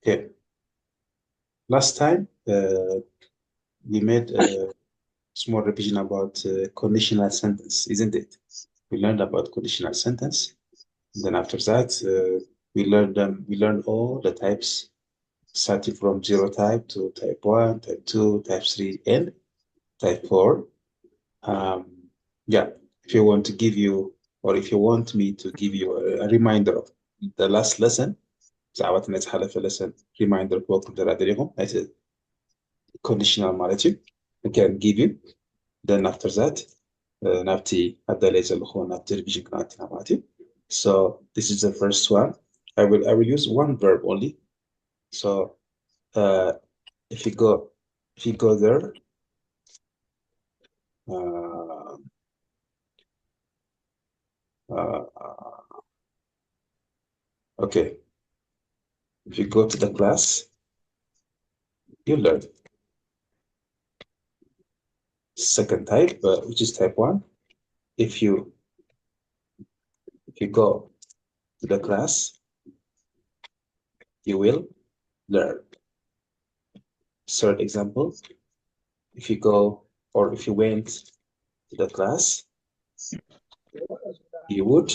Okay. Last time we made a small revision about conditional sentence, isn't it? We learned about conditional sentence. And then after that, we learned all the types, starting from 0 type to type 1, type 2, type 3, and type 4. Yeah, if you want to give you, or if you want me to give you a reminder of the last lesson, بزعبة الناس حالة في lesson reminder welcome to الأدريهم I said conditional narrative I can give you. Then after that نبتي هذا ليس الأخوة television narrative. So this is the first one. I will use one verb only. So if you go there, okay. If you go to the class, you learn. Second type, which is type 1. If you go to the class, you will learn. Third example, if you go or if you went to the class, you would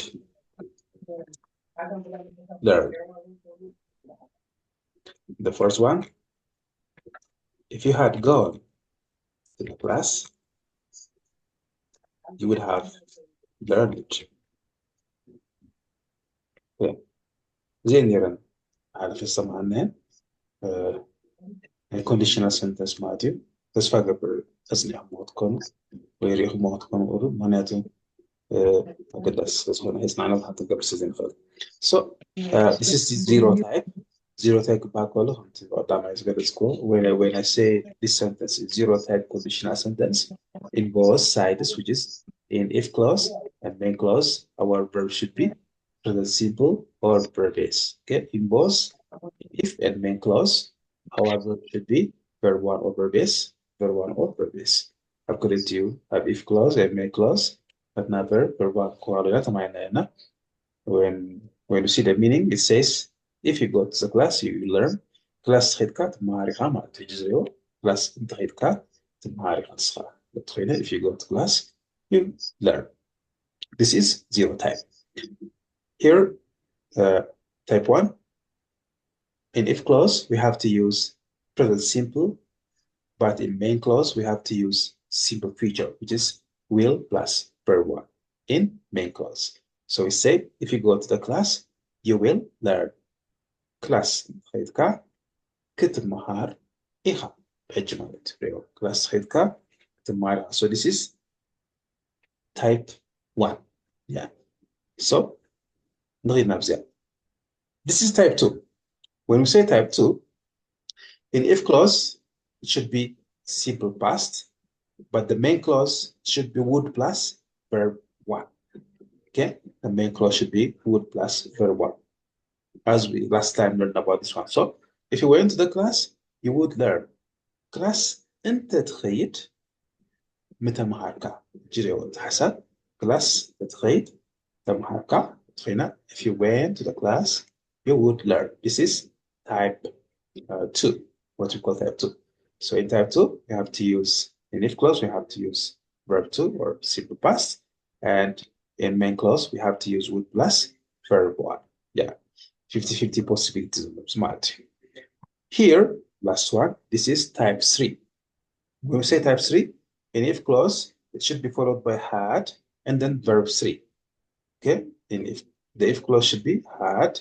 learn. The first one, if you had gone to the class, you would have learned it. Okay. زين يرن على في السمعنين conditional sentence ماتيو بس فاقبر أزني أموتكم ويري أموتكم أورو معناته أقدس أزغن هيسنعنا حتى قبل سيزين خالد. So this is the zero type. Zero type back all when I say this sentence is zero type conditional sentence in both sides, which is in if clause and main clause, our verb should be present simple or verb base. Okay, in both if and main clause, our verb should be verb 1 or verb base, verb 1 or verb base. According to you, have if clause and main clause, but not verb 1. When you see the meaning, it says if you go to the class, you learn. class خدك تماريخا ما تجزيو class انت خدك تماريخا تصخا. If you go to class, you learn. This is zero type. Here, type 1. In if clause, we have to use present simple, but in main clause, we have to use simple future, which is will plus verb 1 in main clause. So we say, if you go to the class, you will learn. Class خدك كتمهار إيها بحجمالت class خدك كتمهار. So this is type 1. Yeah. So نغير نبزيان. This is type 2. When we say type 2, in if clause, it should be simple past, but the main clause should be would plus verb 1. Okay, the main clause should be would plus verb 1, as we last time learned about this one. So if you went to the class, you would learn. class انت تخيل متى مهاركا جري وتحسب class تخيل مهاركا تخينا. If you went to the class, you would learn. This is type 2, what we call type 2. So in type 2, you have to use, in if clause, we have to use verb 2 or simple past. And in main clause, we have to use would plus verb 1. Yeah, 50-50 possibilities. Smart. Here, last one, this is type 3. When we say type 3, in if clause, it should be followed by had and then verb 3. Okay, in if the if clause should be had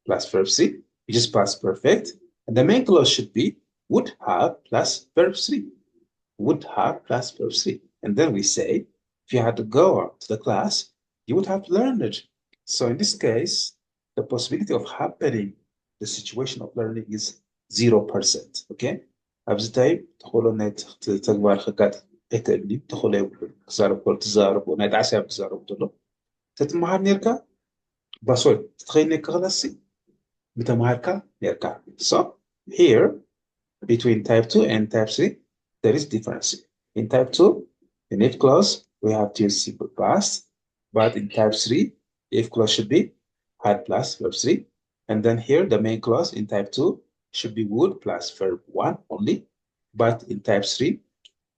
plus verb 3, which is past perfect. And the main clause should be would have plus verb 3. Would have plus verb 3. And then we say, if you had to go to the class, you would have learned it. So in this case, the possibility of happening, the situation of learning is 0%. Okay? أبزتاي تقولوا نت تجبر خكات إتقلي تقولوا تزارب كل تزارب ونت عساب تزارب تلو تتمهر نيركا بسوي تتخيل نيركا غلاسي بتمهركا نيركا. So here between type 2 and type 3 there is difference. In type 2 in if clause we have to use simple past, but in type 3 if clause should be had plus verb 3, and then here the main clause in type 2 should be would plus verb one only. But in type 3,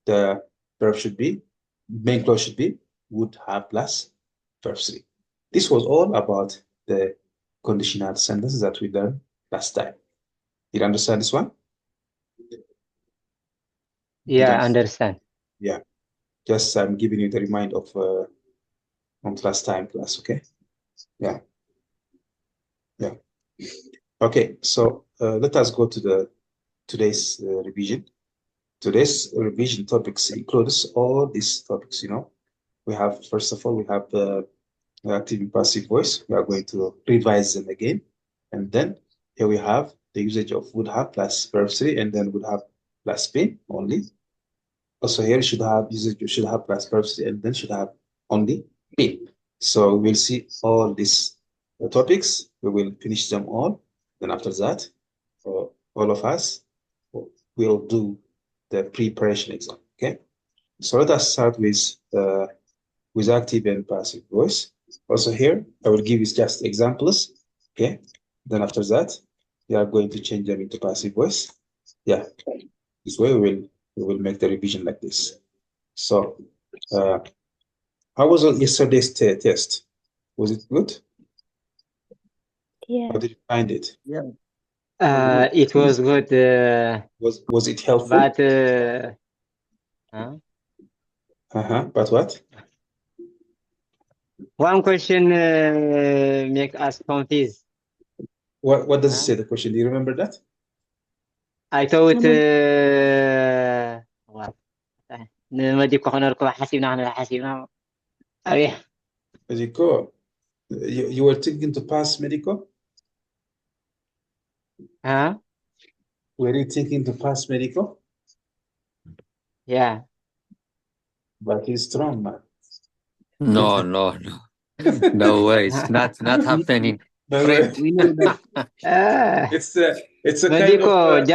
the verb should be, main clause should be would have plus verb 3. This was all about the conditional sentences that we learned last time. Did you understand this one? Did Yeah, you understand. Yeah. Just I'm giving you the remind of from last time class, okay? Yeah. Yeah. Okay, so let us go to the today's revision. Today's revision topics includes all these topics, you know. We have, first of all, we have the active and passive voice. We are going to revise them again. And then here we have the usage of would have plus verb 3 and then would have plus been only. Also here you should have usage, you should have plus verb 3 and then should have only been. So we'll see all these topics. We will finish them all. Then after that, all of us will do the preparation exam. Okay. So let us start with active and passive voice. Also here, I will give you just examples. Okay. Then after that, we are going to change them into passive voice. Yeah. This way we will make the revision like this. So how was yesterday's test? Was it good? Yeah. How did you find it? Yeah. It was good, Was it helpful? but But what? one question make us confused. What does it say, the question? Do you remember that? I thought Naman- what? ما دي كنا نركب حاسبنا أيه. Medico. You were thinking to pass Medico? Huh? Were you thinking to pass Medico? Yeah. But he's strong, man. No, no, no. No way. It's not happening. No Friend, way. we know that. It's a kind Medico, of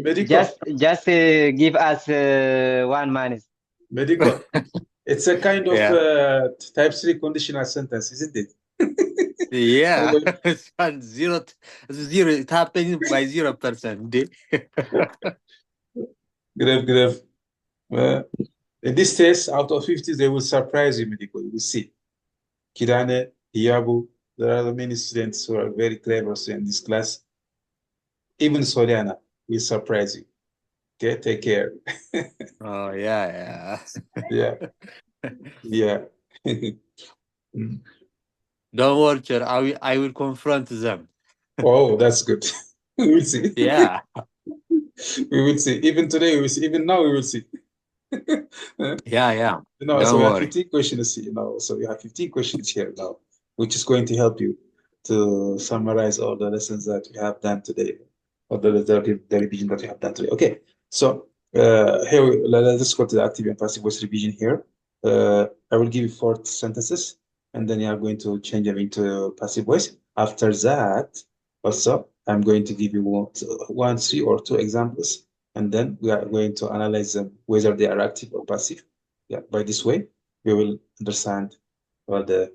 Medico. just give us 1 month. Medico. It's a kind of Yeah. type 3 conditional sentence, isn't it? Yeah. Anyway, It's on zero. It happening by 0%. grave. In this test, out of 50, they will surprise you, Medico. You will see. Kirane, Iyabu, there are many students who are very clever in this class. Even Soriana will surprise you. Okay, take care. Oh, yeah. Yeah. Yeah. Mm. Don't worry, sir. I will confront them. Oh, that's good. We will see. Yeah. We will see. Even today, we will see. Even now, we will see. Yeah. You know, Don't so we have worry. 15 questions, you know, so we have 15 questions here now, which is going to help you to summarize all the lessons that we have done today, or the revision that we have done today. Okay, so here, let's go to the active and passive voice revision here. I will give you 4 sentences, and then you are going to change them into passive voice. After that, also, I'm going to give you one, 3, or 2 examples, and then we are going to analyze them, whether they are active or passive. Yeah, by this way, we will understand all the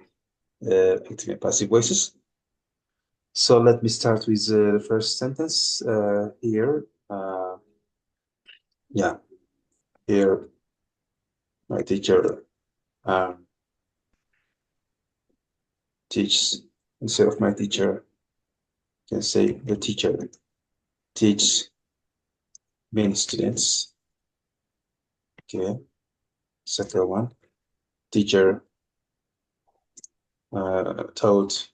active and passive voices. So let me start with the first sentence here. Yeah, here my teacher teaches, instead of my teacher, you can say the teacher teaches many students. Okay, second one, teacher taught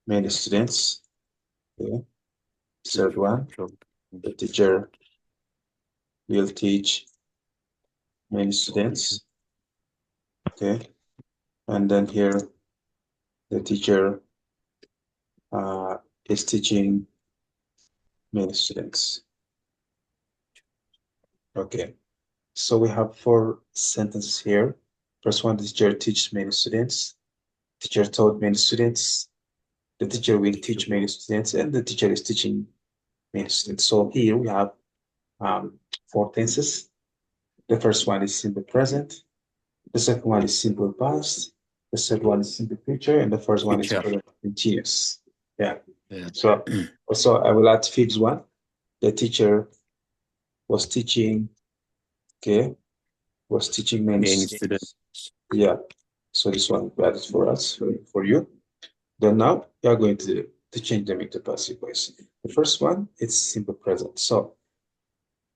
many students. Okay, third one, the teacher will teach many students. Okay, and then here the teacher is teaching many students. Okay, so we have 4 sentences here. First one, the teacher teaches many students. Teacher taught many students. The teacher will teach many students, and the teacher is teaching many students. So here we have 4 tenses. The first one is simple present. The second one is simple past. The third one is simple future, and the first one is Future. present continuous. Yeah. Yeah. So Also, I will add fields one. The teacher was teaching, okay, was teaching many Many students. students. Yeah. So this one we added for us, for you. Then now we are going to change them into passive voice. The first one is simple present. So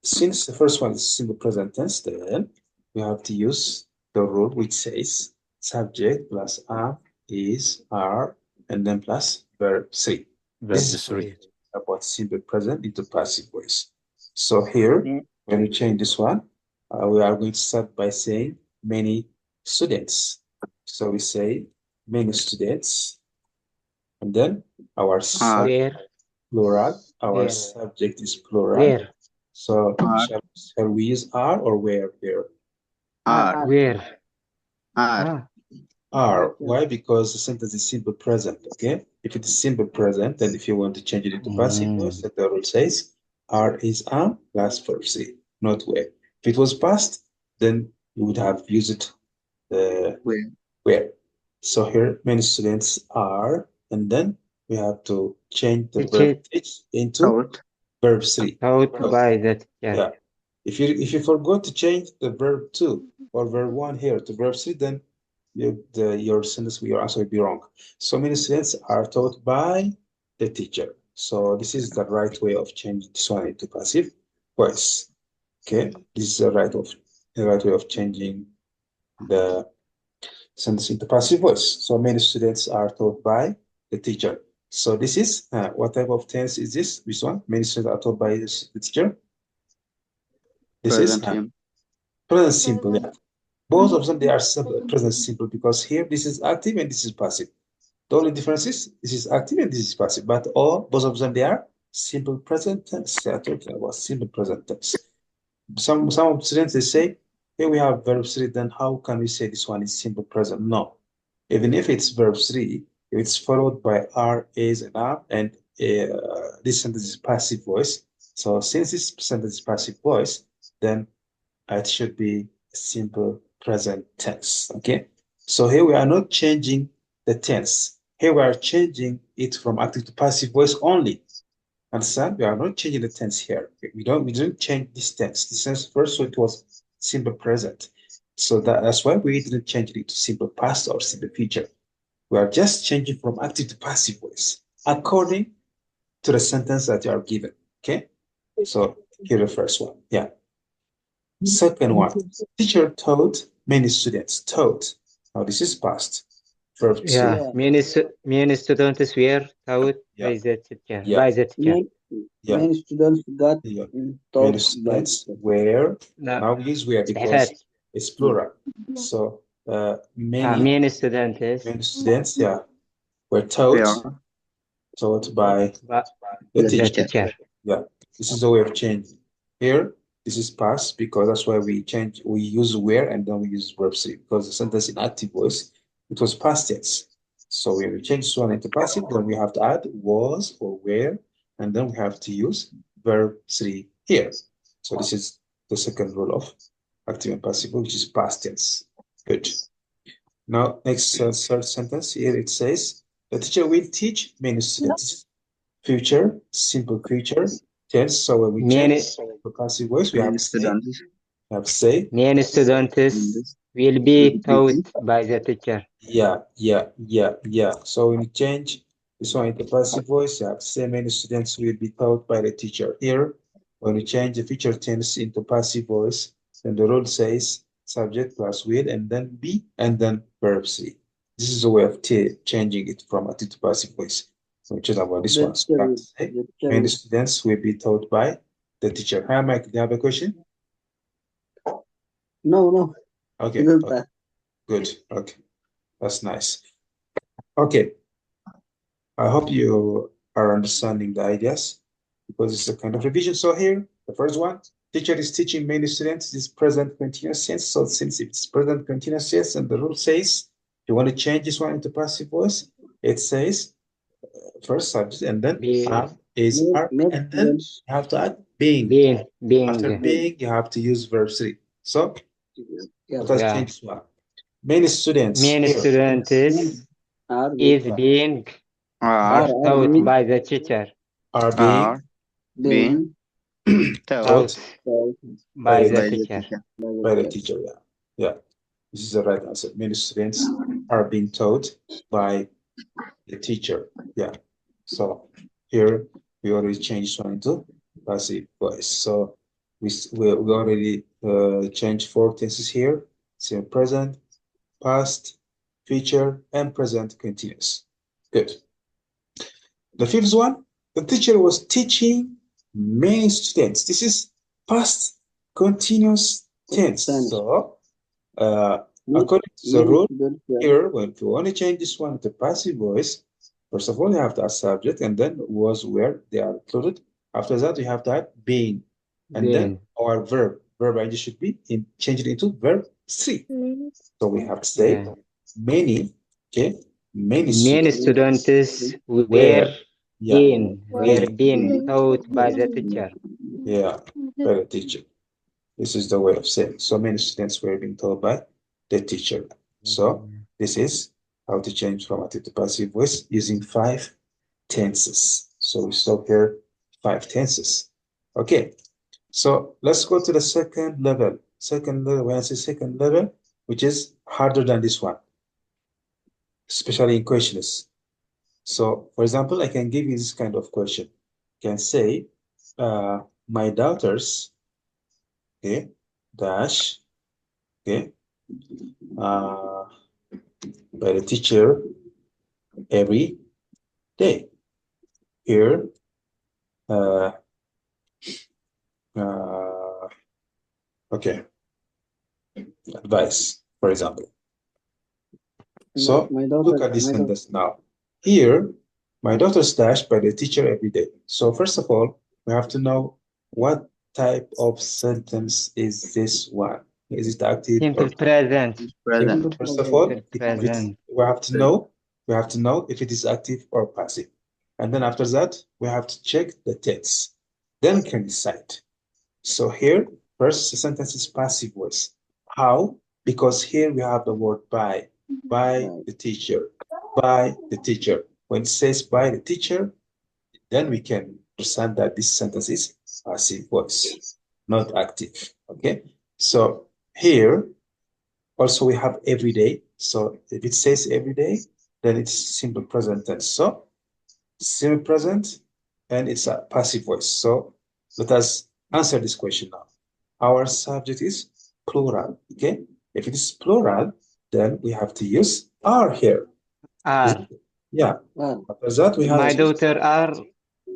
since the first one is simple present tense, then we have to use the rule which says subject plus am, is, are, and then plus verb 3. This Verb is how we 3. change about simple present into passive voice. So here, when we change this one, we are going to start by saying many students. So we say many students, and then our Where? plural, our Where? subject is plural. Where? So shall we use are or where here? Where? Ah, Are. Why? Because the sentence is simple present, okay? If it is simple present, then if you want to change it into passive voice, then the rule says are is am plus verb C, not where. If it was past, then you would have used it where. So here, many students are, and then we have to change the verb teach into verb 3. taught by the teacher. Yeah. If you forgot to change the verb to or verb 1 here to verb 3, then your sentence, your answer will be wrong. So many students are taught by the teacher. So this is the right way of changing this one into passive voice. Okay, this is the right way of changing the sentence into passive voice. So many students are taught by the teacher. So this is what type of tense is this? This one? Many students are taught by the teacher. This is present simple. Yeah. Both of them, they are present simple because here this is active and this is passive. The only difference is this is active and this is passive, but both of them, they are simple present tense. They are talking about simple present tense. Some students, they say, here we have verb 3, then how can we say this one is simple present? No. Even if it's verb 3, if it's followed by are, is, and are, and this sentence is passive voice. So since this sentence is passive voice, then it should be simple present tense. Okay. So here we are not changing the tense. Here we are changing it from active to passive voice only. Understand? We are not changing the tense here. We didn't change this tense. This tense first, so it was simple present. So that's why we didn't change it to simple past or simple future. We are just changing from active to passive voice according to the sentence that you are given. Okay. So here the first one. Yeah. Second one, teacher taught many students. Taught. Now this is past. Verb 2. Yeah, many students were taught by the teacher. Yeah. By the teacher. Yeah. Many students got Yeah. taught Many students were. No, Now we use were because it's plural. So many students, yeah, were taught by the the teacher. teacher. Yeah, this is the way of changing. Here, this is past because that's why we use where and then we use verb 3 because the sentence in active voice, it was past tense. So when we change this one into passive, then we have to add was or where, and then we have to use verb 3 here. So this is the second rule of active and passive, which is past tense. Good. Now, next third sentence here, it says, the teacher will teach many students. Future, simple future tense. So when we change the passive voice, we have to say, Many students will be taught by the teacher. yeah. So when we change this one into passive voice, you have to say many students will be taught by the teacher. Here, when we change the future tense into passive voice, then the rule says subject plus will, and then be, and then verb 3. This is a way of changing it from active to passive voice. So which is about this one. So many students will be taught by the teacher. Hi, Mike, do you have a question? No. Okay. Good. Okay. That's nice. Okay. I hope you are understanding the ideas because it's a kind of revision. So here, the first one, teacher is teaching many students, this is present continuous tense. So since it's present continuous tense and the rule says, you want to change this one into passive voice, it says first subject and then is, are, and then you have to add being. After being, you have to use verb 3. So let us change this one. Many students is being taught by the teacher. are are being being taught Taught taught by by the by the teacher. teacher. the teacher. Yeah, yeah. This is the right answer. Many students are being taught by the teacher. Yeah. So here we already changed one into passive voice. So we already changed 4 tenses here: simple present, past, future, and present continuous. Good. The fifth one, the teacher was teaching many students. This is past continuous tense. So according to the rule here, when you want to change this one to passive voice, first of all, you have to add subject and then was where they are included. After that, you have to add being. And then Being. our verb. Verb ID should be changed into verb 3. So we have to say Yeah. many, okay? Many Many students students were yeah, being taught by the teacher. yeah, by the teacher. This is the way of saying. So many students were being taught by the teacher. So this is how to change from active to passive voice using 5 tenses. So we stop here, 5 tenses. Okay. So let's go to the second level. Second level, when I say second level, which is harder than this one, especially in questions. So, for example, I can give you this kind of question. I can say, my daughters, okay, dash, okay, uh, by the teacher every day. Here, uh, uh, okay, advice, for example. So look at this sentence now. Here, my daughter's dashed by the teacher every day. So first of all, we have to know what type of sentence is this one. Is it active Simple or present. Present. first of all, Simple present. we have to know if it is active or passive. And then after that, we have to check the tense. Then we can decide. So here, first the sentence is passive voice. How? Because here we have the word by the teacher, by the teacher. When it says by the teacher, then we can understand that this sentence is passive voice, not active. Okay. So here also we have every day. So if it says every day, then it's simple present tense. So simple present and it's a passive voice. So let us answer this question now. Our subject is plural, okay? If it is plural, then we have to use are here. Are. Yeah. After that, we have My to, daughter are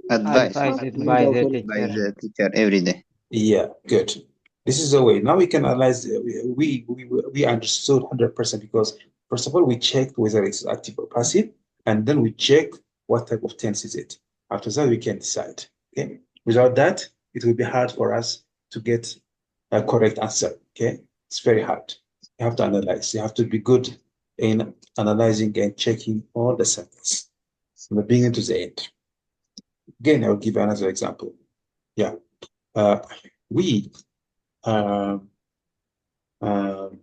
Advice advised by the by teacher. the teacher every day. yeah, good. This is the way. Now we can analyze, we understood 100% because first of all, we checked whether it's active or passive, and then we check what type of tense is it. After that, we can decide, okay? Without that, it will be hard for us to get a correct answer, okay? It's very hard. You have to analyze. You have to be good in analyzing and checking all the sentence from the beginning to the end. Again, I'll give you another example. Yeah. Uh, we, um, um,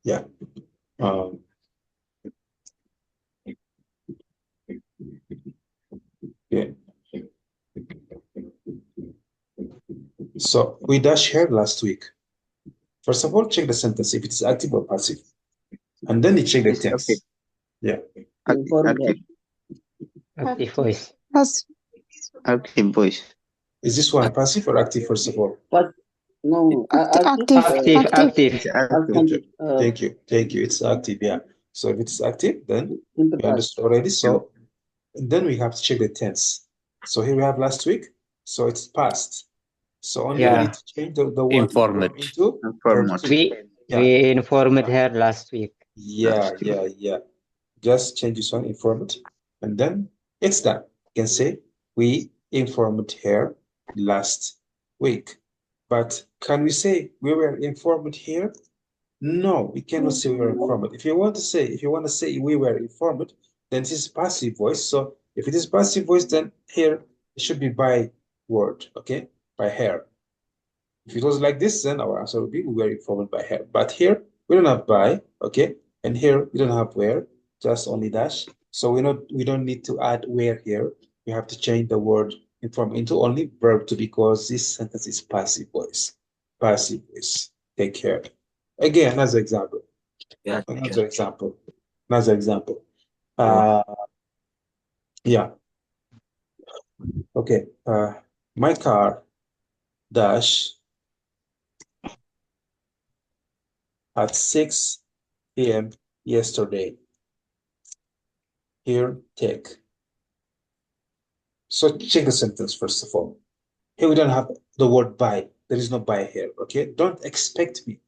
yeah. Um, yeah. So we dash here last week. First of all, check the sentence if it is active or passive. And then you check the It's tense. active. Yeah. Active. Active voice. Active voice. Is this one passive or active, first of all? Active. It's active. Thank you. Thank you. It's active, yeah. So if it's active, then we understood already. So then we have to check the tense. So here we have last week. So it's past. So only we Yeah. need to change the word Informed. from into Informed. verb to. We informed her last week. Yeah, yeah. Just change this one, informed, and then it's done. You can say we informed her last week. But can we say we were informed here? No, we cannot say we were informed. If you want to say we were informed, then this is passive voice. So if it is passive voice, then here it should be by word, okay? By her. If it was like this, then our answer would be we were informed by her. But here we don't have by, okay? And here we don't have where, just only dash. So we don't need to add where here. we have to change the word from into only verb to, because this sentence is passive voice. Passive voice. Take care. Again, another example. Yeah. Another example. Another example. Yeah. Okay. My car dash at 6 p.m. yesterday. Here, take. So check the sentence first of all. Here we don't have the word by. There is no by here. Okay. Don't expect me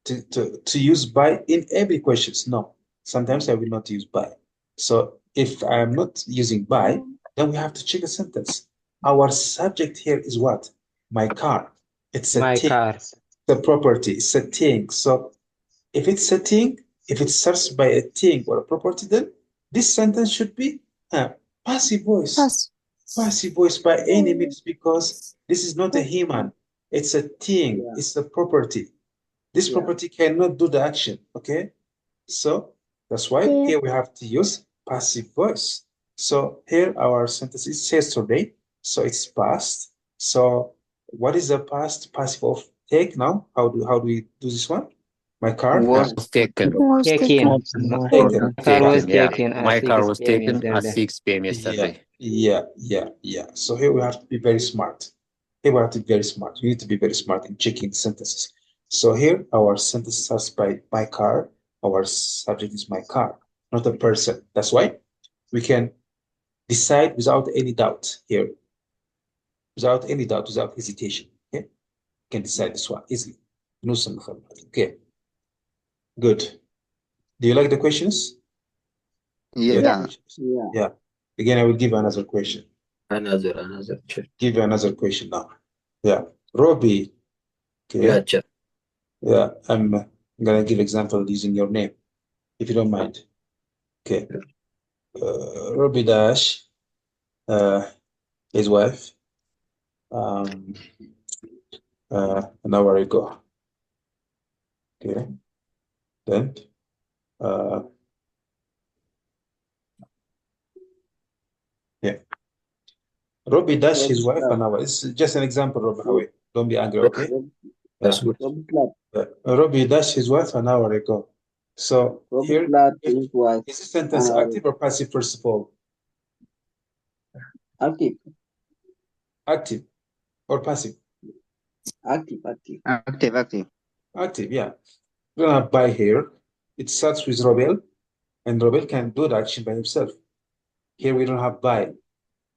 to use by in every questions. No. Sometimes I will not use by. So if I am not using by, then we have to check the sentence. Our subject here is what? My car. It's a My thing. car. The property. It's a thing. So if it's a thing, if it starts by a thing or a property, then this sentence should be passive voice. Passive voice by any means, because this is not a human. It's a thing. It's a property. This property cannot do the action. Okay. So that's why here we have to use passive voice. So here our sentence is yesterday. So it's past. So what is the past passive of take now? How do we do this one? My car Was Was taken. Taken. taken. My car was Yeah. taken at My car 6 was p.m. taken at yesterday. 6 p.m. Yeah, yesterday. yeah. So here we have to be very smart. Here we have to be very smart. You need to be very smart in checking sentences. So here our sentence starts by my car. Our subject is my car, not a person. That's why we can decide without any doubt here. Without any doubt, without hesitation. Okay? We can decide this one easily. No something. Okay. Good. Do you like the questions? Do you like the yeah. questions? Yeah. Again, I will give another question. Another. Give you another question now. Yeah. Robbie. Okay. Yeah, sure. Yeah. I'm gonna give example using your name, if you don't mind. Okay. Robbie Dash, his wife, an hour ago. Okay. Then yeah. Robbie Dash, his wife, an hour. It's just an example, Robbie. Howie. Don't be angry, okay? That's Yeah. good. Robbie dashed his wife an hour ago. So here, is this sentence active or passive, first of all? Active. Active or passive? Active. Active, yeah. We're gonna have by here. It starts with Robel, and Robel can do the action by himself. Here we don't have by.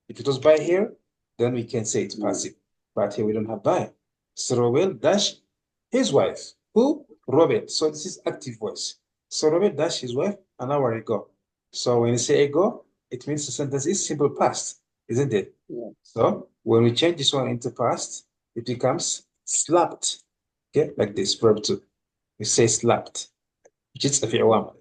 If it was by here, then we can say it's passive. But here we don't have by. So Robel dashed his wife. Who? Robel. So this is active voice. So Robel dashed his wife an hour ago. So when you say ago, it means the sentence is simple past, isn't it? Yeah. So when we change this one into past, it becomes slapped. Okay, like this, verb 2. We say slapped, which is a fi'l.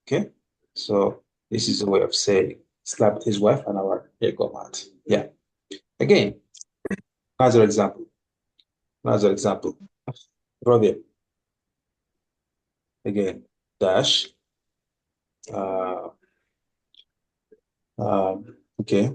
Okay, so this is a way of saying slapped his wife an hour ago. Yeah. Again, another example. Robin. Again, dash. Okay.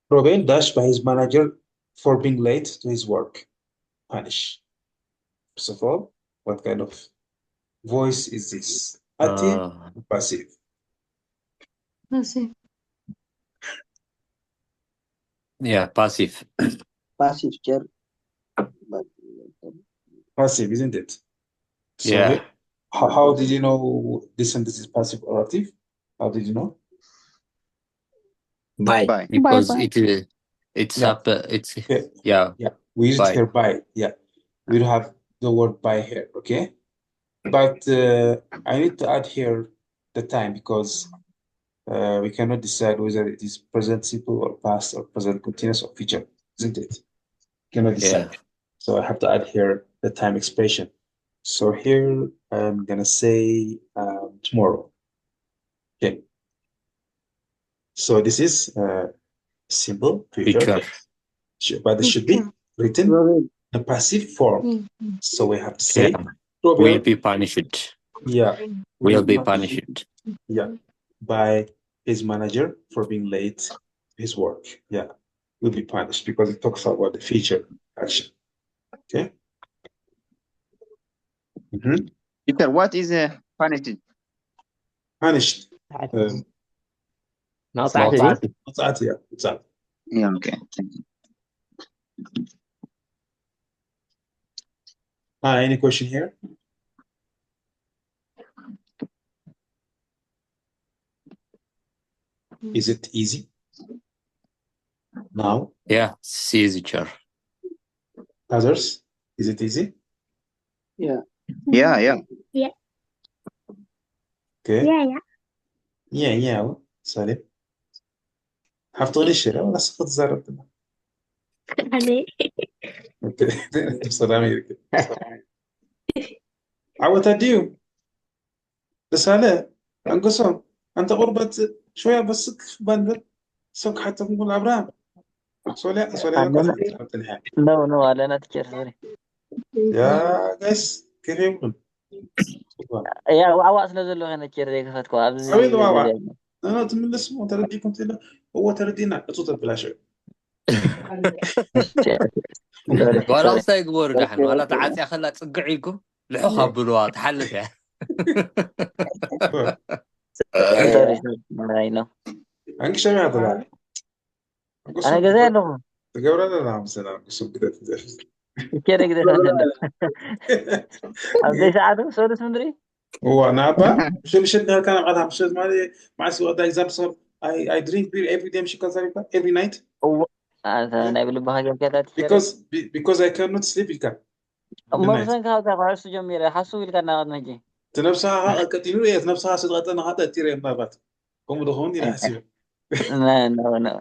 Robin dashed by his manager for being late to his work. Punish. First of all, what kind of voice is this? Active or passive? Yeah, passive. Passive, chair. But Passive, isn't it? So Yeah. how did you know this sentence is passive or active? How did you know? By. Because it's Yeah. up. It's Okay. yeah. Yeah, we use it By. here by. Yeah, we don't have the word by here. Okay, but I need to add here the time, because we cannot decide whether it is present simple or past or present continuous or future, isn't it? Cannot decide. Yeah. So I have to add here the time expression. So here I'm gonna say tomorrow. Okay. So this is simple future, but it should be written in passive form. So we have to say Yeah. Will be punished. Yeah. Will be punished. Yeah. By his manager for being late to his work. Yeah. Will be punished because it talks about the future action. Okay. Peter, what is punished? Punished. نقطعت دي Yeah. Exactly. Yeah, okay. Thank you. Any question here? Is it easy now? Yeah, it's easy, teacher. Others? Is it easy? Yeah. Okay. Yeah. Salim. حفظوني الشراء ولا سقط زارب اوكي بصراحة أمريكا عاوة ديو رسالة أنقصهم أنت قربت شوية بس بندر سوق حتى نقول أبراهيم سولي No, على teacher, sorry. يا جايس كيف يقولون يا عواص نزل له هنا teacher ذيك فتكو أبزي عويل واوا أنا تملس مو ترديكم تلا هو تردينا أتصل بلا شيء ولا سيقبر دحن ولا تعاسي خلا تقعيكم لحو خبلوا تحلف يعني sorry I know عنك شو هذا لا أنا قذي له تقول لا مثلا قصو كده تدرس كده أبدي ساعته سولس مدري هو نابا مش كان قالها مش مالي مع سوى ذا example I drink beer every day مش كذا every night أنا أقول بحاجة كده teacher because I cannot sleep it can ما بسان كهذا خلاص جميل حسوا اللي كنا نجي تنفسها كتير إيه تنفسها صدقت أنا هذا تيري ما بات هم دخوني نحسيه لا أنا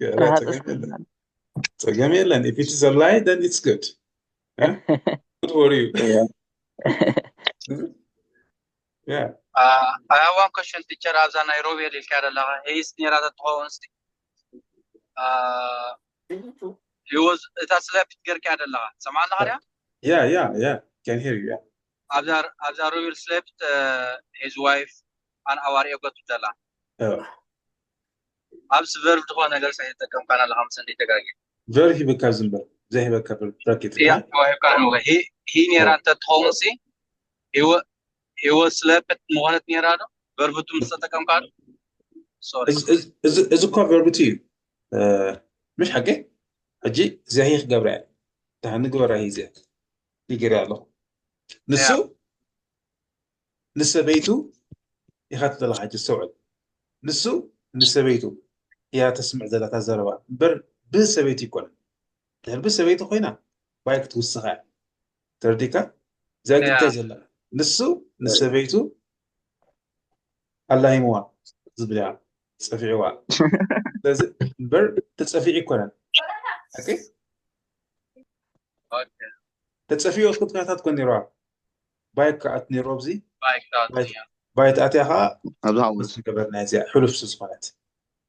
لا تجميل لأن if it is a lie then it's good huh? Don't worry yeah I have one question teacher as a Nairobi Kerala he's near the Tones he was it has slept غير Kerala سمعنا عليها yeah can hear you yeah after Nairobi slept his wife and our ego to tell abs verb to one other side the كان لهم سندي تجاجي very he becomes زي he becomes bracket yeah he near the Tones he was slept مهنة near هذا verb to مستقام كان sorry is a cover between مش حقه أجي زي قبره تهني قبره هي زي يقرأ له نسو بيته يخاطر له حاجة السعود نسو بيته يا تسمع زي لا تزرع بس بيتي كله بس بيته خينا بايك توسخة ترديكا زي كده زلا نسو بيته الله يموا زبلع تسافعي وا لازم تسافعي كله اوكي تسافعي وقت كنت تكون نيروا بايك اتني روبزي بايت اتيها بس قبرنا زي حلف سسمات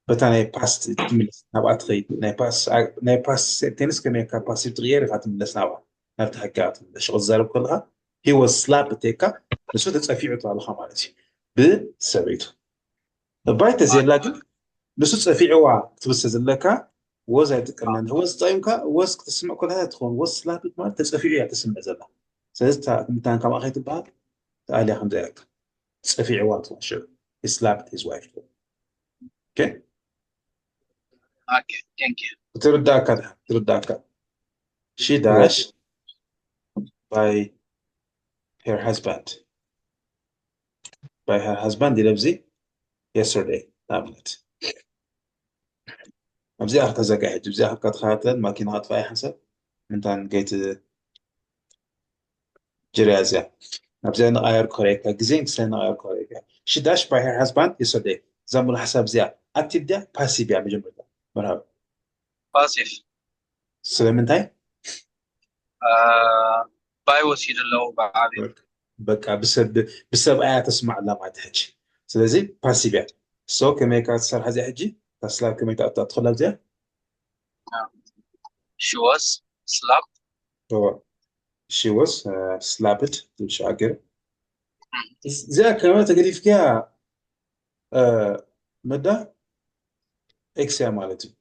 بتاني باست تملس نبات خي ناي باس تنس كمية كاباسيتي غير خاتم لسناوا نبت حكات الشغل زارب كلها he was slapped تيكا بس تسافعي على خمالتي بسبيته بايت زي لكن نسو تسافعي وا تبس زلكا وزايتك ان هو ستايمكا وس تسمع كل هذا تكون وس سلابت ما تسافعي تسمع زلا سيستا متان كما اخيت بعد تعالي خمدك تسافعي وا شو he slapped his wife okay thank you ترداك she dashed by her husband لبزي yesterday نعملت أبزي أخذ زكاة أبزي أخذ خاتن ما كنا هاتفاي حسب من تان جيت جريازيا أبزي أنا أير كوريكا جزين سنة أير كوريكا she dashed by her husband yesterday زمن حساب زيا active ده passive يا بجملة مرحبا passive سلام انتاي بايوسيد اللو بعدين بقى بسبب آيات اسمع لا ما تحكي سلازي باسيفيا سو كما يكسر هذه حجي تسلا كما تدخل هذا she was slapped هو she was slapped مش عاقر زي كلمات تقريف كيا مدى اكس يا مالتي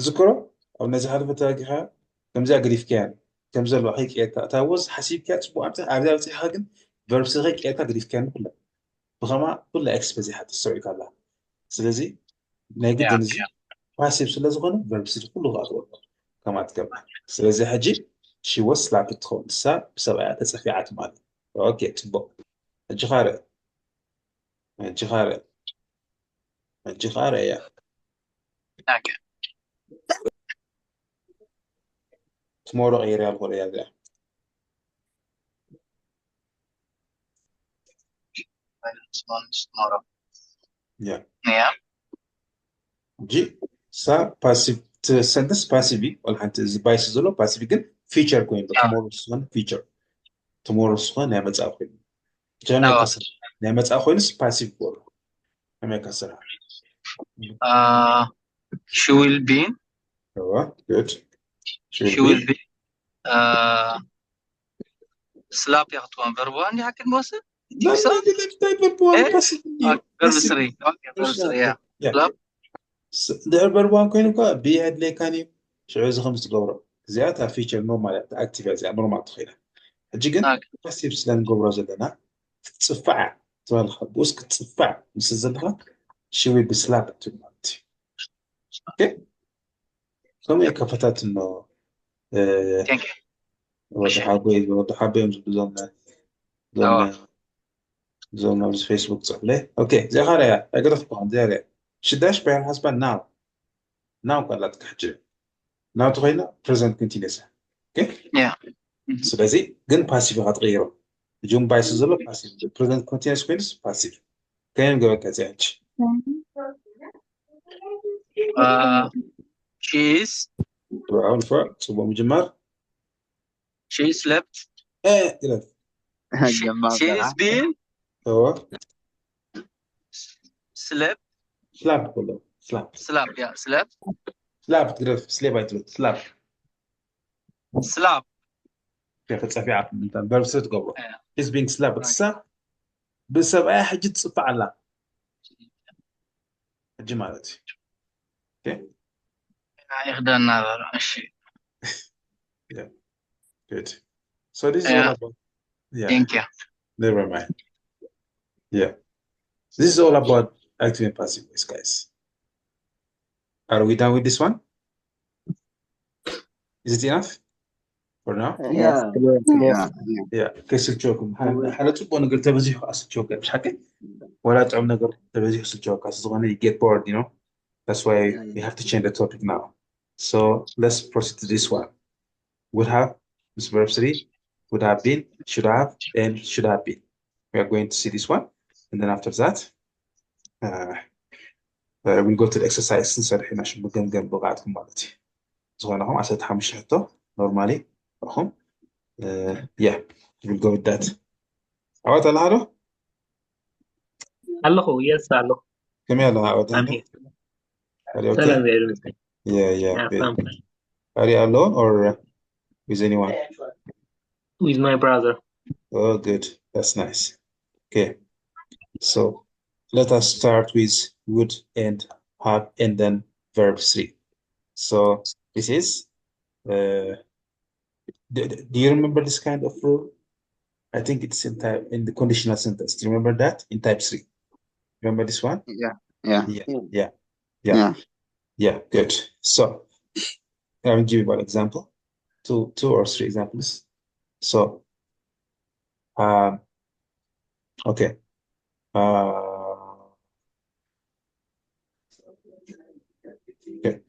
ذكره او نزح هذا فتاقها كم زي قريف كيان كم زي الوحيد كيا تاوز حسيب كيا تسبوع امتى عبدا وتي حاجن فيرب سيغي كيا قريف كيان كله بخما كل اكس بزي حتى السوي كلا سلازي ناقد yeah نزي حاسب سلازي غنو فيرب سيغي كله غاضو كما تكمل سلازي حجي she was slapped تخون بسبعة تسفيعات مالي اوكي تبو الجخارة الجخارة الجخارة يا okay tomorrow غير يا الغول يا ذا tomorrow يا yeah جي سا باسيف سنتس باسيفي ولا حتى بايس زلو باسيفي كن فيتشر كوين tomorrow سوان فيتشر tomorrow سوان نعمة أخوين جانا كسر نعمة أخوين باسيف بول نعمة كسرها she will be هو good she should will be be slap يخطوان verb 1 دي حكي الموسى لا صح لا تايب بول ايه باسيف verb 3 okay verb 3 yeah slap ده بربان كوين كا بي هاد لي كاني شو عايز خمس جورا زيادة فيتشر نورمال اكتيف زي نورمال تخيله جيجن okay باسيف سلان جورا زلنا تصفع تبال خبوس كتصفع مس زلها شوي بسلاب تبالتي اوكي كم هي كفتات انه thank you وضح حابين زلنا اه زلنا بس فيسبوك صحلي اوكي زي خاريا اقدر تبقى زي خاريا شداش بيان حسب ناو قال لك تحجي ناو تغينا present continuous اوكي yeah ስለዚህ ግን ፓሲቭ አትቀይረው ልጁም ባይስ ዘሎ ፓሲቭ ፕሬዘንት ኮንቲኒስ ኮይንስ ፓሲቭ ከየን ገበቀጽ ያች she is አሁን ጽቦ ምጅማር she slept ይላል she is been هو slept سلاب كله سلاب slap yeah slept سلاب تقدر سليب አይትሉ سلاب slap كيف تصفي عارف انت بس تقبره yeah is being slapped السا بسبب اي حاجه تصفى على الجمالتي اوكي يخدنا هذا الشيء yeah good so this is all yeah about yeah thank you never mind yeah this is all about active and passive voice guys are we done with this one is it enough for now Yeah. yeah كسلتوكم حالا تبغى نقول تبزيح أسلتوك مش حكي ولا تعم نقول تبزيح أسلتوك أسلتوك you get bored you know that's why we have to change the topic now so let's proceed to this one would have this verb 3 would have been should have and should have been we are going to see this one and then after that we'll go to the exercise since الحين عشان بنقم بقعدكم مالتي زغناهم عشان تحمش حتى normally هم yeah we'll go with that عوض على هذا Hello, yes, hello. كم يلا عوض I'm هذا here. are you Tell okay me everything. yeah Yeah, good. I'm fine. Are you alone or with anyone With my brother. oh good that's nice okay so let us start with would and have and then verb 3 so this is do you remember this kind of rule I think it's in the conditional sentence do you remember that in type 3 remember this one Yeah. yeah good so I'll give you one example two or three examples so okay okay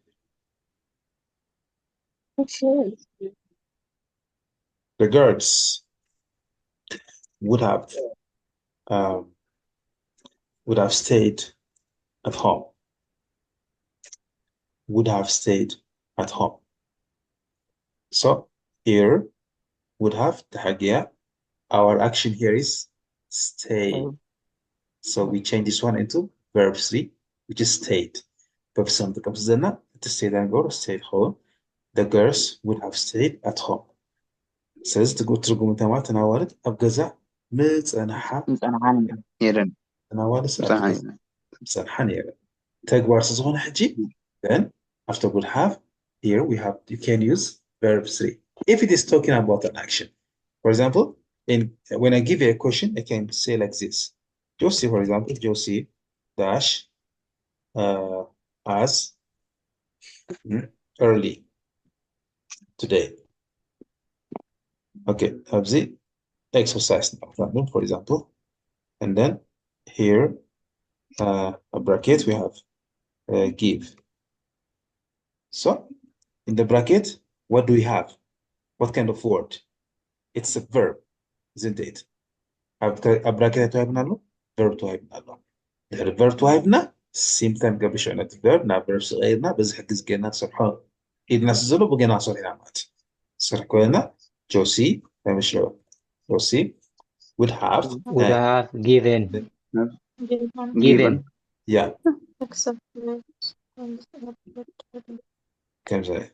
the girls would have stayed at home would have stayed at home so here would have تحقيقة. Our action here is stay. So we change this one into verb 3, which is stayed. Verb some the comes then to stay and go stayed home. The girls would have stayed at home. Says to go to Gumatamata and I wanted Abgaza, Mills and ha يرن and I wanted صحيح Sanhanir. Tag words on Haji. Then after would have, here we have you can use verb 3. If it is talking about an action. For example, when I give you a question, I can say like this. Josie, for example, Josie dash as early today. Okay, have the exercise now, for example, and then here a bracket we have give. So in the bracket, what do we have? What kind of word? It's a verb, isn't it? A bracket to have now, verb to have now. The verb to have now. Same time قبل شوية الفيرب نا verb صغيرنا بس حجز جينا صرحان إذا نسزله بقينا صرحنا مات صرح كوينا Josie مش لو Josie would have would have given given yeah كم زي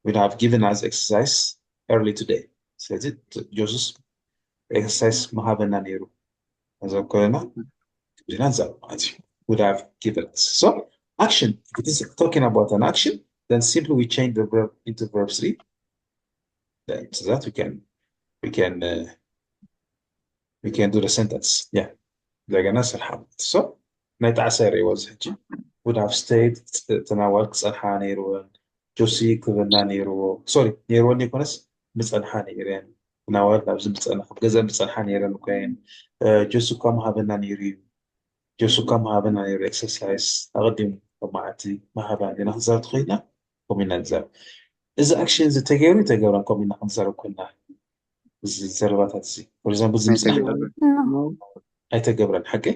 would have given us exercise early today ስለዚህ Joseph exercise ما هذا نيرو هذا كوينا بدنا نزل would have given us so action if it is talking about an action then simply we change the verb into verb 3 then so that we can do the sentence yeah لقينا سرحان so نتعسر was هجي would have stayed تناولت سرحان يروان جوسي كذا نيرو sorry نيرو نيكونس بسرحان يرين تناولت نبز بسرحان جزء بسرحان يرين وكاين جوسو كم هذا نيري جوسو كم هذا نيري exercise أقدم ومعتي ما هذا نحزر تخينا ومن ننزل إذا actions تجاري كم نحزر كنا زربات هذي for example زمزنا ኣይተገብረን ሓቂ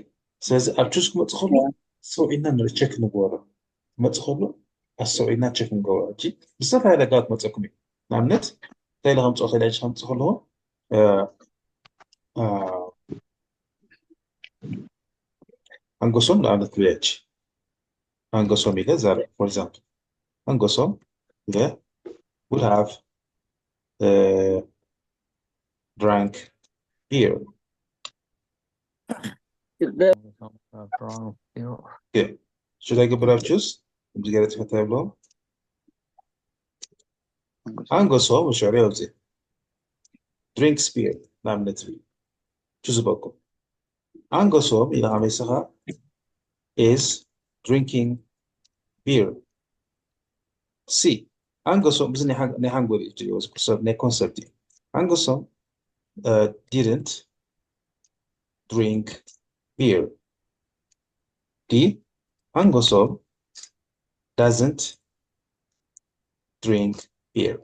ስለዚ ኣብ ቹስ ክመፅእ ከሎ ሰውዒና ንቸክ ንገብሮ ክመፅእ ከሎ ኣሰውዒና ቸክ ንገብሮ ሕጂ ብዝተፈላለየ ኣጋባት መፀኩም እዩ ንኣብነት እንታይ ኢለ ከምፅኦ ክእል ከምፅእ ከለዎ ኣንጎሶም ንኣብነት ብያች ኣንጎሶም ኢለ ዛረብ ፎር ኤግዛምፕል ኣንጎሶም ኢለ would have drank beer Okay. Should I go back choose? I'm just getting to the Angoso, which are real. Drinks beer. Nam letri. Choose a book. Angoso, ila hamisaha is drinking beer. C. Angoso, bizni nehangweli to use ne concept. Angoso didn't drink beer. D. Angoso doesn't drink beer.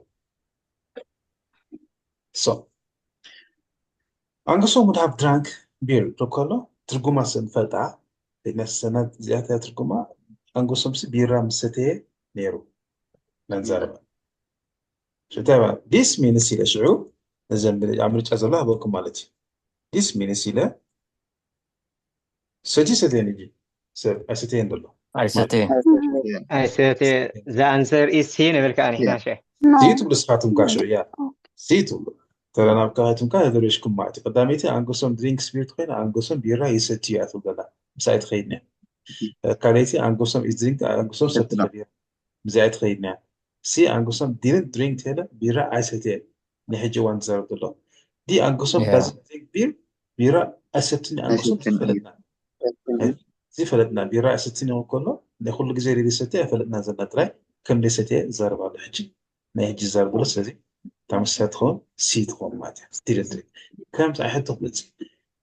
So, Angoso would have drank beer. Rokolo, Truguma sen felta, the Nesana Ziata Truguma, Angosum Bira Msete Nero, Lanzaraba. This means Sila Shrew, as Amrit Azala Bokumality. This means Sila. So, this is the energy. So, I say, I said I said the answer is C نبلك أنا هنا شيء سيتو بلسفاتهم كاشو يا سيتو ترى أنا بكاهتهم كاه دريشكم معتي قداميتي أنقصهم درينكس بير تخين أنقصهم بيرا يستي أثو دلا مساعد خيدنا كاريتي أنقصهم إزدرينك أنقصهم ستة بيرا مساعد خيدنا سي أنقصهم didn't drink هلا بيرا عايستي نحجي وان زار دلا دي أنقصهم doesn't drink بيرا أستني أنقصهم فلتنا زي فلتنا بيرا أستني وكله نقول لك زي اللي ستة فلتنا زلنا ترى كم لستة زار بعد حجي نحجي زار دلا سزي تعمل خون سيد خون ماتي ستيرتري كم أحط